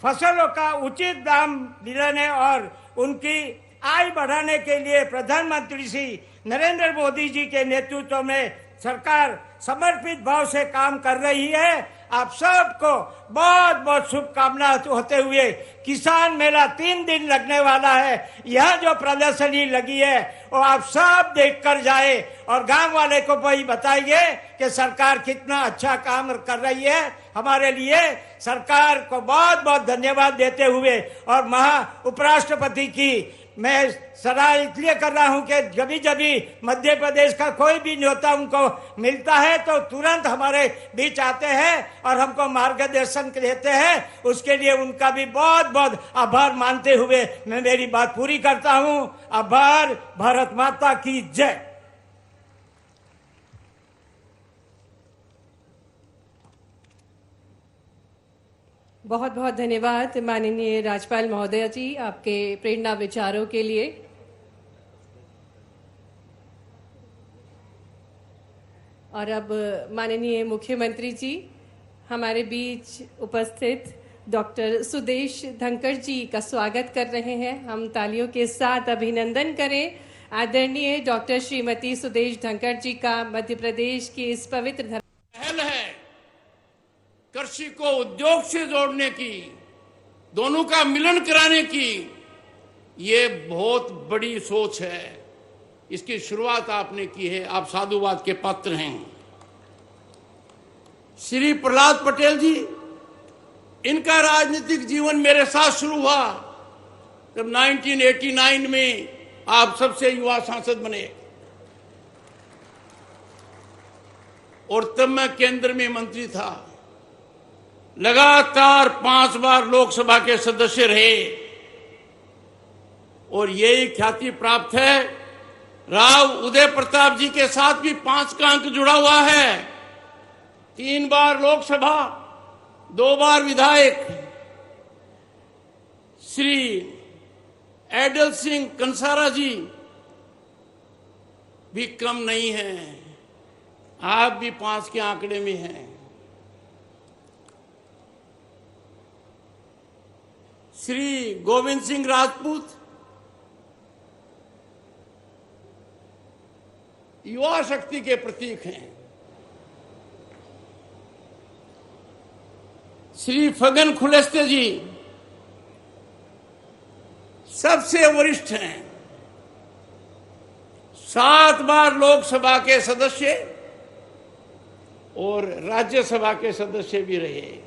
फसलों का उचित दाम दिलाने और उनकी आय बढ़ाने के लिए प्रधानमंत्री श्री नरेंद्र मोदी जी के नेतृत्व में सरकार समर्पित भाव से काम कर रही है। आप सबको बहुत बहुत शुभकामनाएं होते हुए, किसान मेला 3 दिन लगने वाला है। यह जो प्रदर्शनी लगी है वो आप सब देख कर जाए और गांव वाले को भी बताइए कि सरकार कितना अच्छा काम कर रही है। हमारे लिए सरकार को बहुत बहुत धन्यवाद देते हुए और महा उपराष्ट्रपति की मैं सराह इसलिए कर रहा हूं कि जब भी मध्य प्रदेश का कोई भी न्योता उनको मिलता है तो तुरंत हमारे बीच आते हैं और हमको मार्गदर्शन देते हैं। उसके लिए उनका भी बहुत बहुत आभार मानते हुए मैं मेरी बात पूरी करता हूं। आभार। भारत माता की जय। बहुत बहुत धन्यवाद माननीय राज्यपाल महोदय जी, आपके प्रेरणा विचारों के लिए। और अब माननीय मुख्यमंत्री जी हमारे बीच उपस्थित डॉक्टर सुदेश धनखड़ जी का स्वागत कर रहे हैं। हम तालियों के साथ अभिनंदन करें आदरणीय डॉक्टर श्रीमती सुदेश धनखड़ जी का मध्य प्रदेश की इस पवित्र पहल है कृषि को उद्योग से जोड़ने की, दोनों का मिलन कराने की। ये बहुत बड़ी सोच है, इसकी शुरुआत आपने की है, आप साधुवाद के पात्र हैं। श्री प्रहलाद पटेल जी, इनका राजनीतिक जीवन मेरे साथ शुरू हुआ जब 1989 में आप सबसे युवा सांसद बने और तब मैं केंद्र में मंत्री था। लगातार 5 बार लोकसभा के सदस्य रहे और यही ख्याति प्राप्त है। राव उदय प्रताप जी के साथ भी 5 का अंक जुड़ा हुआ है। 3 बार लोकसभा, 2 बार विधायक। श्री एडल सिंह कंसारा जी भी कम नहीं हैं, आप भी 5 के आंकड़े में हैं। श्री गोविंद सिंह राजपूत युवा शक्ति के प्रतीक हैं। श्री फगन खुलेस्ते जी सबसे वरिष्ठ हैं, 7 बार लोकसभा के सदस्य और राज्यसभा के सदस्य भी रहे।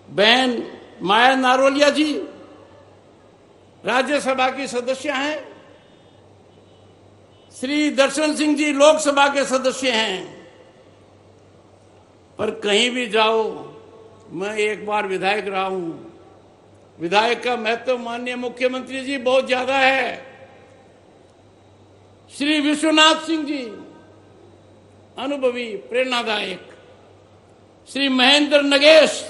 बहन माया नारोलिया जी राज्यसभा की सदस्य हैं। श्री दर्शन सिंह जी लोकसभा के सदस्य हैं। पर कहीं भी जाओ, मैं एक बार विधायक रहा हूं। विधायक का महत्व माननीय मुख्यमंत्री जी बहुत ज्यादा है। श्री विश्वनाथ सिंह जी अनुभवी, प्रेरणादायक। श्री महेंद्र नगेश,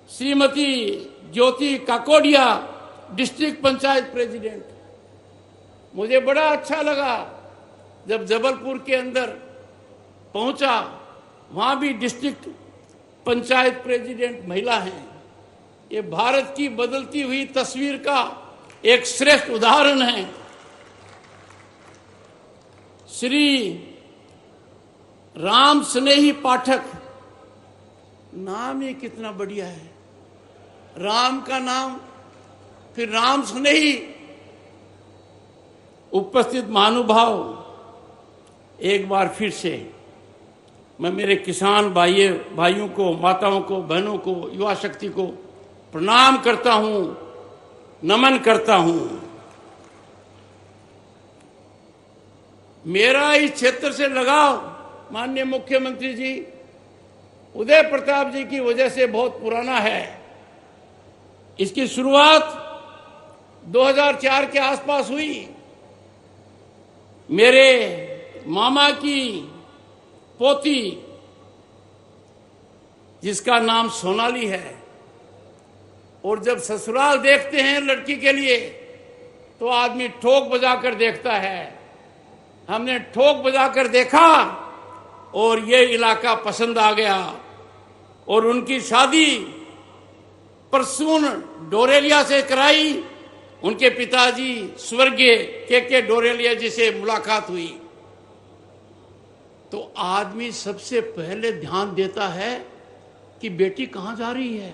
श्रीमती ज्योति काकोडिया डिस्ट्रिक्ट पंचायत प्रेसिडेंट। मुझे बड़ा अच्छा लगा जब जबलपुर के अंदर पहुंचा, वहां भी डिस्ट्रिक्ट पंचायत प्रेसिडेंट महिला हैं। ये भारत की बदलती हुई तस्वीर का एक श्रेष्ठ उदाहरण है। श्री राम स्नेही पाठक, नाम ही कितना बढ़िया है। राम का नाम, फिर राम स्नेही। उपस्थित महानुभाव, एक बार फिर से मैं मेरे किसान भाइयों को, माताओं को, बहनों को, युवा शक्ति को प्रणाम करता हूं, नमन करता हूं। मेरा इस क्षेत्र से लगाव माननीय मुख्यमंत्री जी उदय प्रताप जी की वजह से बहुत पुराना है। इसकी शुरुआत 2004 के आसपास हुई। मेरे मामा की पोती, जिसका नाम सोनाली है, और जब ससुराल देखते हैं लड़की के लिए तो आदमी ठोक बजाकर देखता है। हमने ठोक बजाकर देखा और ये इलाका पसंद आ गया और उनकी शादी परसून डोरेलिया से कराई। उनके पिताजी स्वर्गीय के डोरेलिया जी से मुलाकात हुई। तो आदमी सबसे पहले ध्यान देता है कि बेटी कहां जा रही है।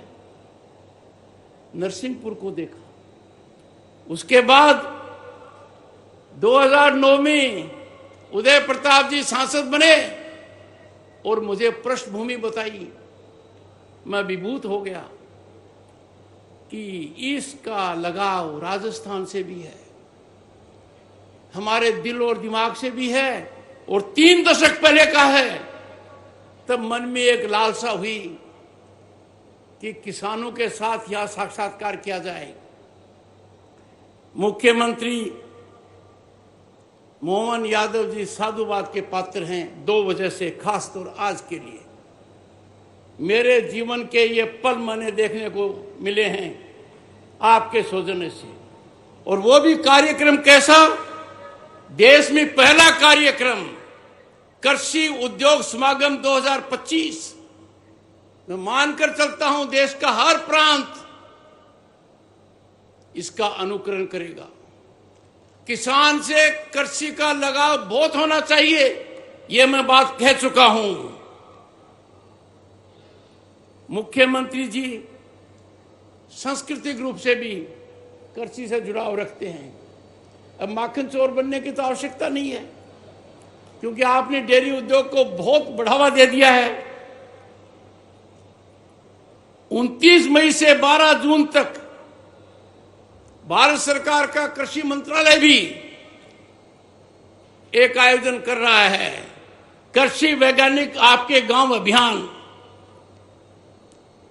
नरसिंहपुर को देखा। उसके बाद 2009 में उदय प्रताप जी सांसद बने और मुझे पृष्ठभूमि बताई। मैं विभूत हो गया कि इसका लगाव राजस्थान से भी है, हमारे दिल और दिमाग से भी है और 3 दशक पहले का है। तब मन में एक लालसा हुई कि किसानों के साथ यह साक्षात्कार किया जाए। मुख्यमंत्री मोहन यादव जी साधुवाद के पात्र हैं 2 वजह से, खासतौर आज के लिए। मेरे जीवन के ये पल मैंने देखने को मिले हैं आपके सौजन्य से, और वो भी कार्यक्रम कैसा, देश में पहला कार्यक्रम कृषि उद्योग समागम 2025। मैं मानकर चलता हूं देश का हर प्रांत इसका अनुकरण करेगा। किसान से कृषि का लगाव बहुत होना चाहिए, ये मैं बात कह चुका हूं। मुख्यमंत्री जी सांस्कृतिक रूप से भी कृषि से जुड़ाव रखते हैं। अब माखन चोर बनने की तो आवश्यकता नहीं है, क्योंकि आपने डेयरी उद्योग को बहुत बढ़ावा दे दिया है। 29 मई से 12 जून तक भारत सरकार का कृषि मंत्रालय भी एक आयोजन कर रहा है, कृषि वैज्ञानिक आपके गांव अभियान।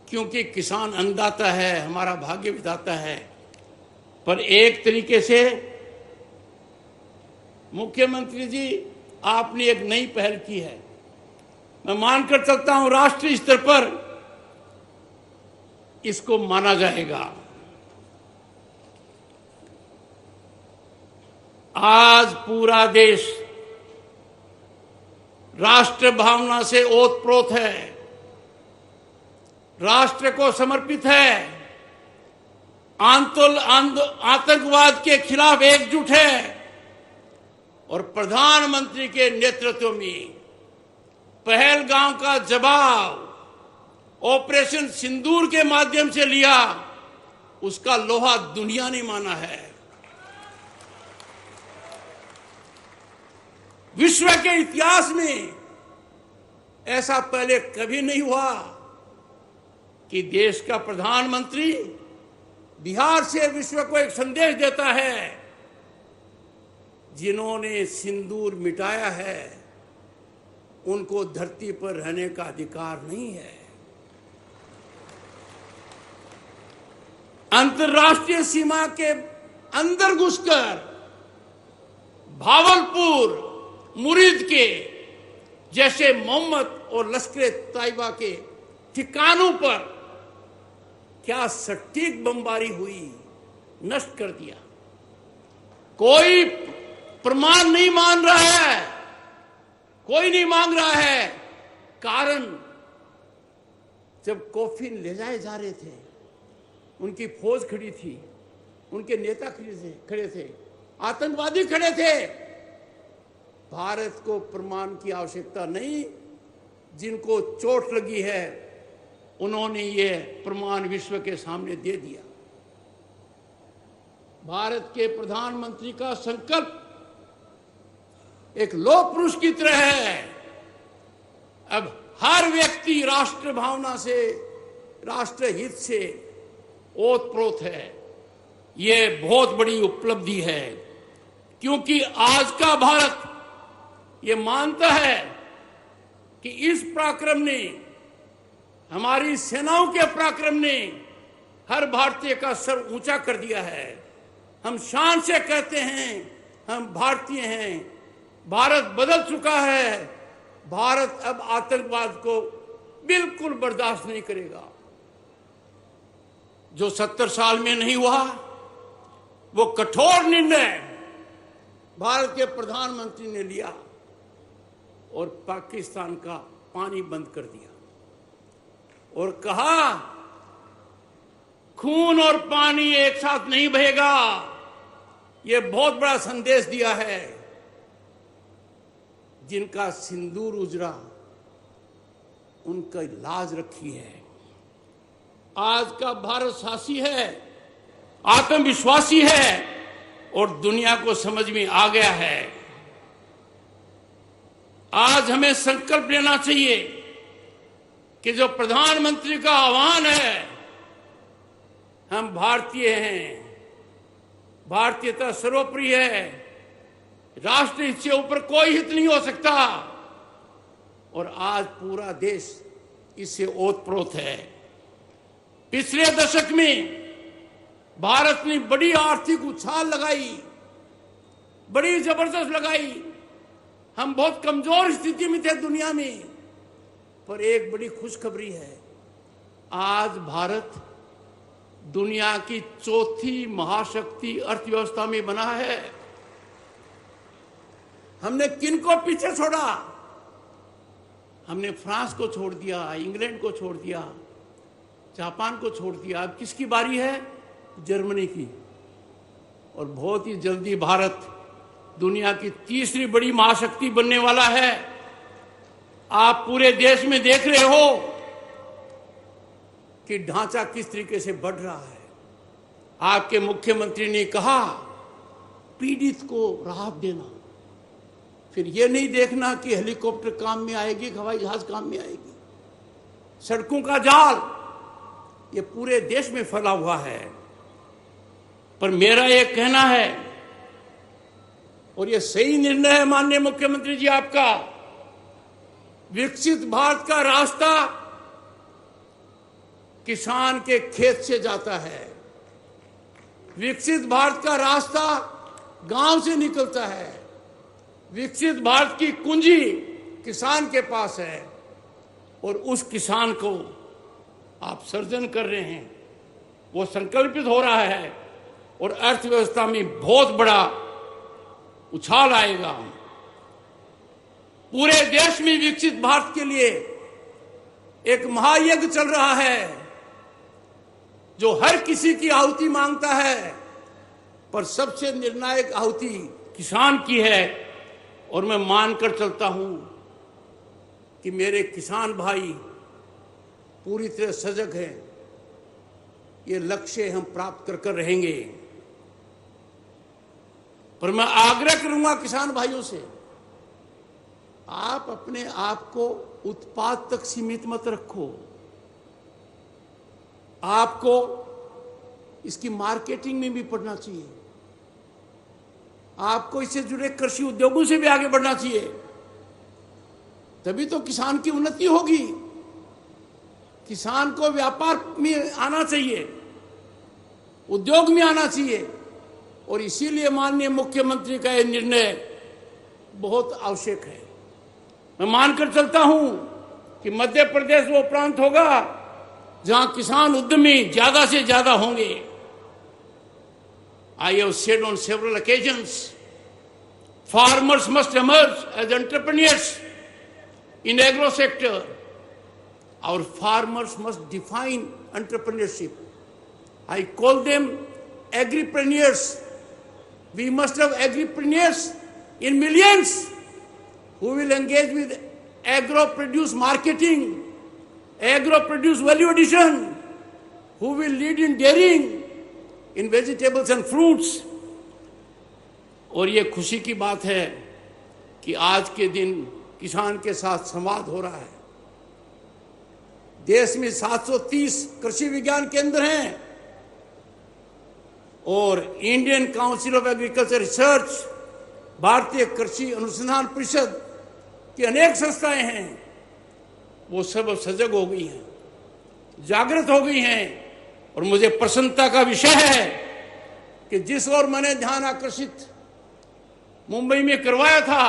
क्योंकि किसान अन्नदाता है, हमारा भाग्य विधाता है। पर एक तरीके से मुख्यमंत्री जी आपने एक नई पहल की है। मैं मानकर चलता हूं राष्ट्रीय स्तर पर इसको माना जाएगा। आज पूरा देश राष्ट्र भावना से ओतप्रोत है, राष्ट्र को समर्पित है, आतंकवाद के खिलाफ एकजुट है और प्रधानमंत्री के नेतृत्व में पहलगाम का जवाब ऑपरेशन सिंदूर के माध्यम से लिया, उसका लोहा दुनिया ने माना है। विश्व के इतिहास में ऐसा पहले कभी नहीं हुआ कि देश का प्रधानमंत्री बिहार से विश्व को एक संदेश देता है, जिन्होंने सिंदूर मिटाया है उनको धरती पर रहने का अधिकार नहीं है। अंतर्राष्ट्रीय सीमा के अंदर घुसकर भावलपुर, मुरीद के जैसे मोहम्मद और लश्कर तैयबा के ठिकानों पर क्या सटीक बमबारी हुई, नष्ट कर दिया। कोई प्रमाण नहीं मान रहा है, कोई नहीं मांग रहा है। कारण जब कॉफिन ले जाए जा रहे थे, उनकी फौज खड़ी थी, उनके नेता खड़े थे, आतंकवादी खड़े थे। भारत को प्रमाण की आवश्यकता नहीं, जिनको चोट लगी है उन्होंने ये प्रमाण विश्व के सामने दे दिया। भारत के प्रधानमंत्री का संकल्प एक लोक पुरुष की तरह है। अब हर व्यक्ति राष्ट्र भावना से, राष्ट्र हित से ओतप्रोत है। ये बहुत बड़ी उपलब्धि है, क्योंकि आज का भारत ये मानता है कि इस पराक्रम ने, हमारी सेनाओं के पराक्रम ने हर भारतीय का सर ऊंचा कर दिया है। हम शान से कहते हैं हम भारतीय हैं। भारत बदल चुका है। भारत अब आतंकवाद को बिल्कुल बर्दाश्त नहीं करेगा। जो 70 साल में नहीं हुआ, वो कठोर निर्णय भारत के प्रधानमंत्री ने लिया और पाकिस्तान का पानी बंद कर दिया और कहा खून और पानी एक साथ नहीं बहेगा। ये बहुत बड़ा संदेश दिया है। जिनका सिंदूर उजड़ा उनका लाज रखी है। आज का भारत साहसी है, आत्मविश्वासी है और दुनिया को समझ में आ गया है। आज हमें संकल्प लेना चाहिए कि जो प्रधानमंत्री का आह्वान है, हम भारतीय हैं, भारतीयता सर्वोपरि है, राष्ट्र हित से ऊपर कोई हित नहीं हो सकता और आज पूरा देश इससे ओतप्रोत है। पिछले दशक में भारत ने बड़ी आर्थिक उछाल लगाई, बड़ी जबरदस्त लगाई। हम बहुत कमजोर स्थिति में थे दुनिया में, पर एक बड़ी खुशखबरी है, आज भारत दुनिया की चौथी महाशक्ति अर्थव्यवस्था में बना है। हमने किनको पीछे छोड़ा? हमने फ्रांस को छोड़ दिया, इंग्लैंड को छोड़ दिया, जापान को छोड़ दिया। अब किसकी बारी है? जर्मनी की। और बहुत ही जल्दी भारत दुनिया की तीसरी बड़ी महाशक्ति बनने वाला है। आप पूरे देश में देख रहे हो कि ढांचा किस तरीके से बढ़ रहा है। आपके मुख्यमंत्री ने कहा पीड़ित को राहत देना, फिर यह नहीं देखना कि हेलीकॉप्टर काम में आएगी, हवाई जहाज काम में आएगी। सड़कों का जाल ये पूरे देश में फैला हुआ है। पर मेरा ये कहना है, और ये सही निर्णय है माननीय मुख्यमंत्री जी आपका, विकसित भारत का रास्ता किसान के खेत से जाता है। विकसित भारत का रास्ता गांव से निकलता है। विकसित भारत की कुंजी किसान के पास है, और उस किसान को आप सर्जन कर रहे हैं, वो संकल्पित हो रहा है, और अर्थव्यवस्था में बहुत बड़ा उछाल आएगा। पूरे देश में विकसित भारत के लिए एक महायज्ञ चल रहा है, जो हर किसी की आहुति मांगता है, पर सबसे निर्णायक आहुति किसान की है। और मैं मानकर चलता हूं कि मेरे किसान भाई पूरी तरह सजग हैं। ये लक्ष्य हम प्राप्त कर रहेंगे। पर मैं आग्रह करूंगा किसान भाइयों से, आप अपने आप को उत्पाद तक सीमित मत रखो। आपको इसकी मार्केटिंग में भी पढ़ना चाहिए। आपको इससे जुड़े कृषि उद्योगों से भी आगे बढ़ना चाहिए, तभी तो किसान की उन्नति होगी। किसान को व्यापार में आना चाहिए, उद्योग में आना चाहिए, और इसीलिए माननीय मुख्यमंत्री का यह निर्णय बहुत आवश्यक है। मैं मानकर चलता हूं कि मध्य प्रदेश वो प्रांत होगा जहां किसान उद्यमी ज्यादा से ज्यादा होंगे। I have said on several occasions, farmers must emerge as entrepreneurs in agro sector. Our farmers must define entrepreneurship. I call them agripreneurs. We must have agripreneurs in millions who will engage with agro-produce marketing, agro-produce value addition, who will lead in dairying, in vegetables and fruits. और ये खुशी की बात है कि आज के दिन किसान के साथ संवाद हो रहा है। देश में 730 कृषि विज्ञान केंद्र हैं, और Indian council of agriculture research, भारतीय कृषि अनुसंधान परिषद की अनेक संस्थाएं हैं। वो सब सजग हो गई हैं, जागृत हो गई हैं। और मुझे प्रसन्नता का विषय है कि जिस ओर मैंने ध्यान आकर्षित मुंबई में करवाया था,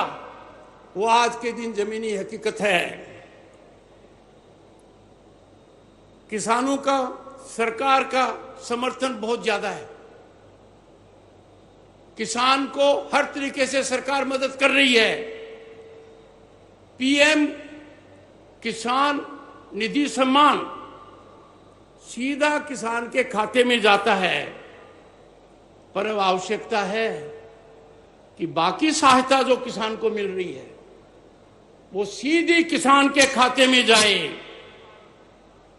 वो आज के दिन जमीनी हकीकत है। किसानों का सरकार का समर्थन बहुत ज्यादा है। किसान को हर तरीके से सरकार मदद कर रही है। पीएम किसान निधि सम्मान सीधा किसान के खाते में जाता है, पर अब आवश्यकता है कि बाकी सहायता जो किसान को मिल रही है वो सीधी किसान के खाते में जाए,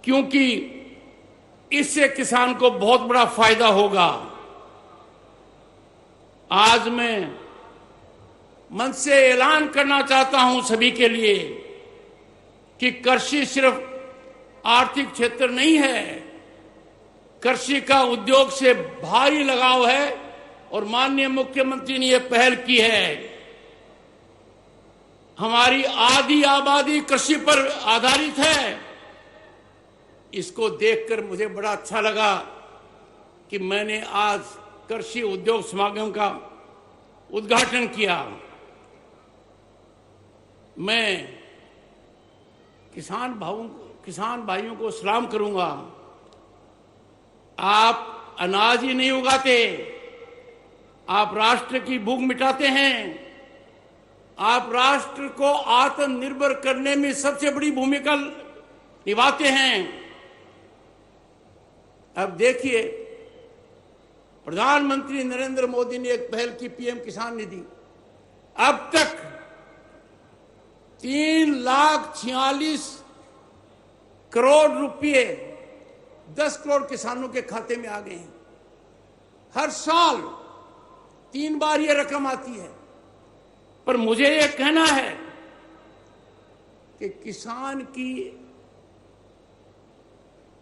क्योंकि इससे किसान को बहुत बड़ा फायदा होगा। आज मैं मंच से ऐलान करना चाहता हूं सभी के लिए कि कृषि सिर्फ आर्थिक क्षेत्र नहीं है, कृषि का उद्योग से भारी लगाव है, और माननीय मुख्यमंत्री ने यह पहल की है। हमारी आधी आबादी कृषि पर आधारित है। इसको देखकर मुझे बड़ा अच्छा लगा कि मैंने आज कृषि उद्योग समागम का उद्घाटन किया। मैं किसान भाइयों को सलाम करूंगा। आप अनाज ही नहीं उगाते, आप राष्ट्र की भूख मिटाते हैं। आप राष्ट्र को आत्मनिर्भर करने में सबसे बड़ी भूमिका निभाते हैं। अब देखिए, प्रधानमंत्री नरेंद्र मोदी ने एक पहल की, पीएम किसान निधि। अब तक 3,46,00,000 करोड़ रुपए 10 करोड़ किसानों के खाते में आ गए हैं। हर साल 3 बार ये रकम आती है। पर मुझे ये कहना है कि किसान की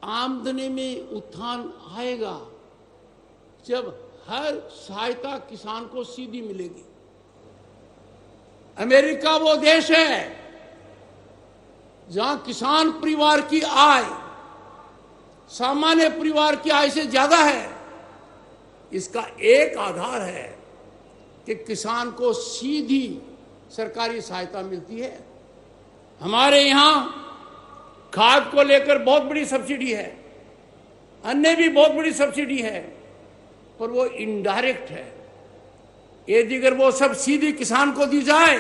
आमदनी में उत्थान आएगा जब हर सहायता किसान को सीधी मिलेगी। अमेरिका वो देश है जहां किसान परिवार की आय सामान्य परिवार की आय से ज्यादा है। इसका एक आधार है कि किसान को सीधी सरकारी सहायता मिलती है। हमारे यहां खाद को लेकर बहुत बड़ी सब्सिडी है, अन्य भी बहुत बड़ी सब्सिडी है, पर वो इनडायरेक्ट है। यदि अगर वो सब सीधी किसान को दी जाए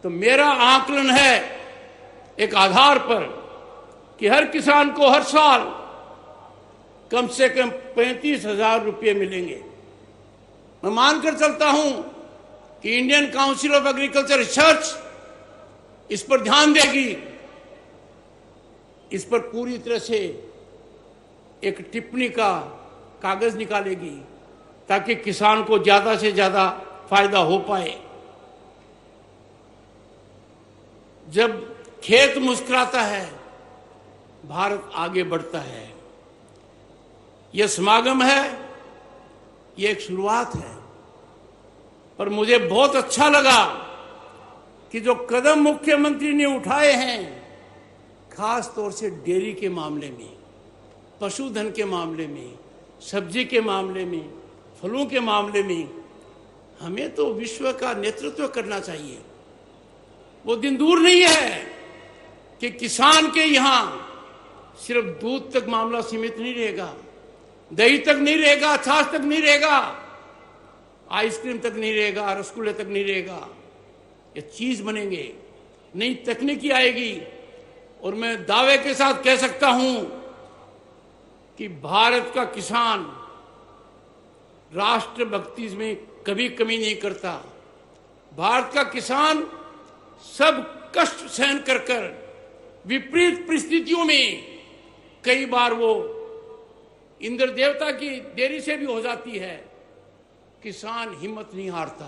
तो मेरा आकलन है एक आधार पर कि हर किसान को हर साल कम से कम 35,000 रुपये मिलेंगे। मैं मानकर चलता हूं कि Indian council of agriculture research इस पर ध्यान देगी, इस पर पूरी तरह से एक टिप्पणी का कागज निकालेगी ताकि किसान को ज्यादा से ज्यादा फायदा हो पाए। जब खेत मुस्कुराता है, भारत आगे बढ़ता है। यह समागम है, यह एक शुरुआत है, पर मुझे बहुत अच्छा लगा कि जो कदम मुख्यमंत्री ने उठाए हैं, खास तौर से डेयरी के मामले में, पशुधन के मामले में, सब्जी के मामले में, फलों के मामले में, हमें तो विश्व का नेतृत्व करना चाहिए। वो दिन दूर नहीं है कि किसान के यहां सिर्फ दूध तक मामला सीमित नहीं रहेगा, दही तक नहीं रहेगा, छाछ तक नहीं रहेगा, आइसक्रीम तक नहीं रहेगा, रसगुल्ले तक नहीं रहेगा। ये चीज बनेंगे, नई तकनीकी आएगी। और मैं दावे के साथ कह सकता हूं कि भारत का किसान राष्ट्रभक्ति में कभी कमी नहीं करता। भारत का किसान सब कष्ट सहन कर कर विपरीत परिस्थितियों में कई बार वो इंद्र देवता की देरी से भी हो जाती है, किसान हिम्मत नहीं हारता।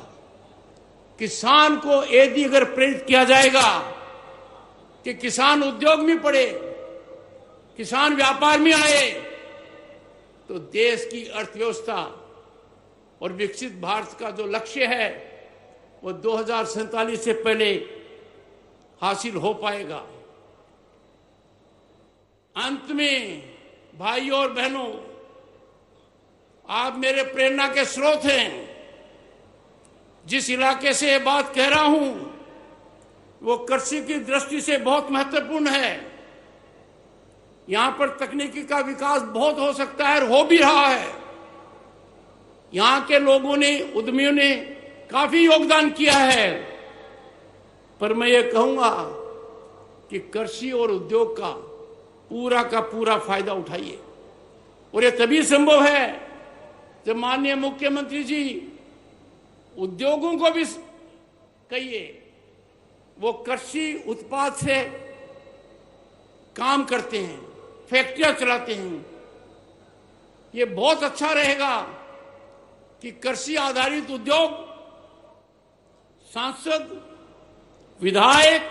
किसान को यदि अगर प्रेरित किया जाएगा कि किसान उद्योग में पड़े, किसान व्यापार में आए, तो देश की अर्थव्यवस्था और विकसित भारत का जो लक्ष्य है वो 2047 से पहले हासिल हो पाएगा। अंत में भाइयों और बहनों, आप मेरे प्रेरणा के स्रोत हैं। जिस इलाके से ये बात कह रहा हूं वो कृषि की दृष्टि से बहुत महत्वपूर्ण है। यहां पर तकनीकी का विकास बहुत हो सकता है और हो भी रहा है। यहां के लोगों ने, उद्यमियों ने काफी योगदान किया है। पर मैं ये कहूंगा कि कृषि और उद्योग का पूरा फायदा उठाइए। और ये तभी संभव है जब माननीय मुख्यमंत्री जी उद्योगों को भी कहिए वो कृषि उत्पाद से काम करते हैं, फैक्ट्रियां चलाते हैं। ये बहुत अच्छा रहेगा कि कृषि आधारित उद्योग, सांसद, विधायक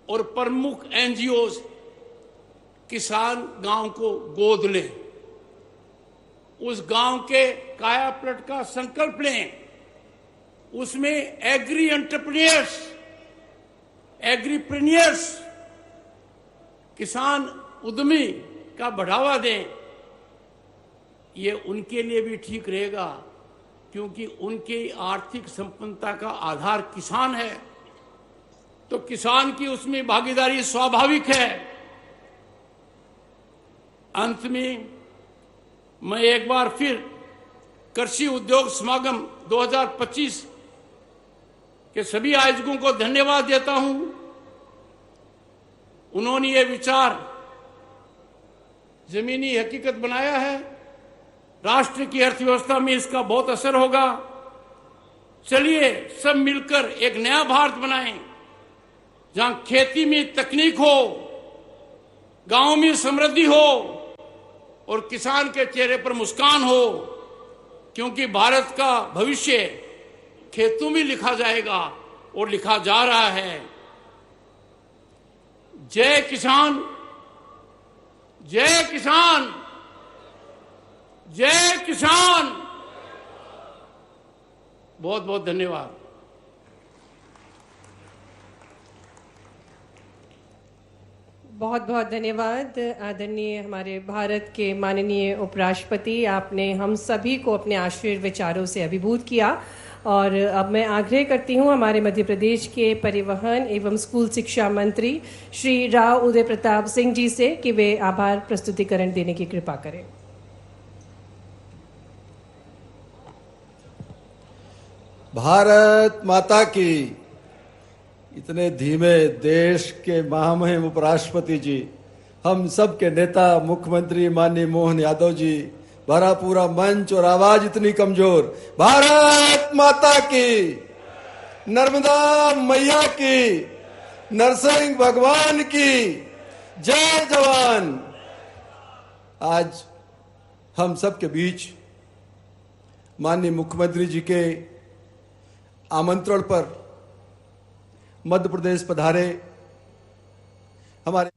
और प्रमुख एनजीओ किसान गांव को गोद लें, उस गांव के काया पलट का संकल्प लें, उसमें एग्री एग्रीप्रेन्योर्स, किसान उद्यमी का बढ़ावा दें। ये उनके लिए भी ठीक रहेगा क्योंकि उनकी आर्थिक संपन्नता का आधार किसान है, तो किसान की उसमें भागीदारी स्वाभाविक है। अंत में मैं एक बार फिर कृषि उद्योग समागम 2025 के सभी आयोजकों को धन्यवाद देता हूं। उन्होंने ये विचार जमीनी हकीकत बनाया है। राष्ट्र की अर्थव्यवस्था में इसका बहुत असर होगा। चलिए सब मिलकर एक नया भारत बनाएं, जहां खेती में तकनीक हो, गांव में समृद्धि हो और किसान के चेहरे पर मुस्कान हो, क्योंकि भारत का भविष्य खेतों में लिखा जाएगा और लिखा जा रहा है। जय किसान, जय किसान, जय किसान। बहुत बहुत धन्यवाद। बहुत बहुत धन्यवाद आदरणीय हमारे भारत के माननीय उपराष्ट्रपति। आपने हम सभी को अपने आश्चर्य विचारों से अभिभूत किया। और अब मैं आग्रह करती हूं हमारे मध्य प्रदेश के परिवहन एवं स्कूल शिक्षा मंत्री श्री राव उदय प्रताप सिंह जी से कि वे आभार प्रस्तुतिकरण देने की कृपा करें। भारत माता की। इतने धीमे देश के महामहिम उपराष्ट्रपति जी, हम सब के नेता मुख्यमंत्री माननीय मोहन यादव जी, भरा पूरा मंच और आवाज इतनी कमजोर। भारत माता की, नर्मदा मैया की, नरसिंह भगवान की, जय जवान। आज हम सब के बीच माननीय मुख्यमंत्री जी के आमंत्रण पर मध्य प्रदेश पधारे हमारे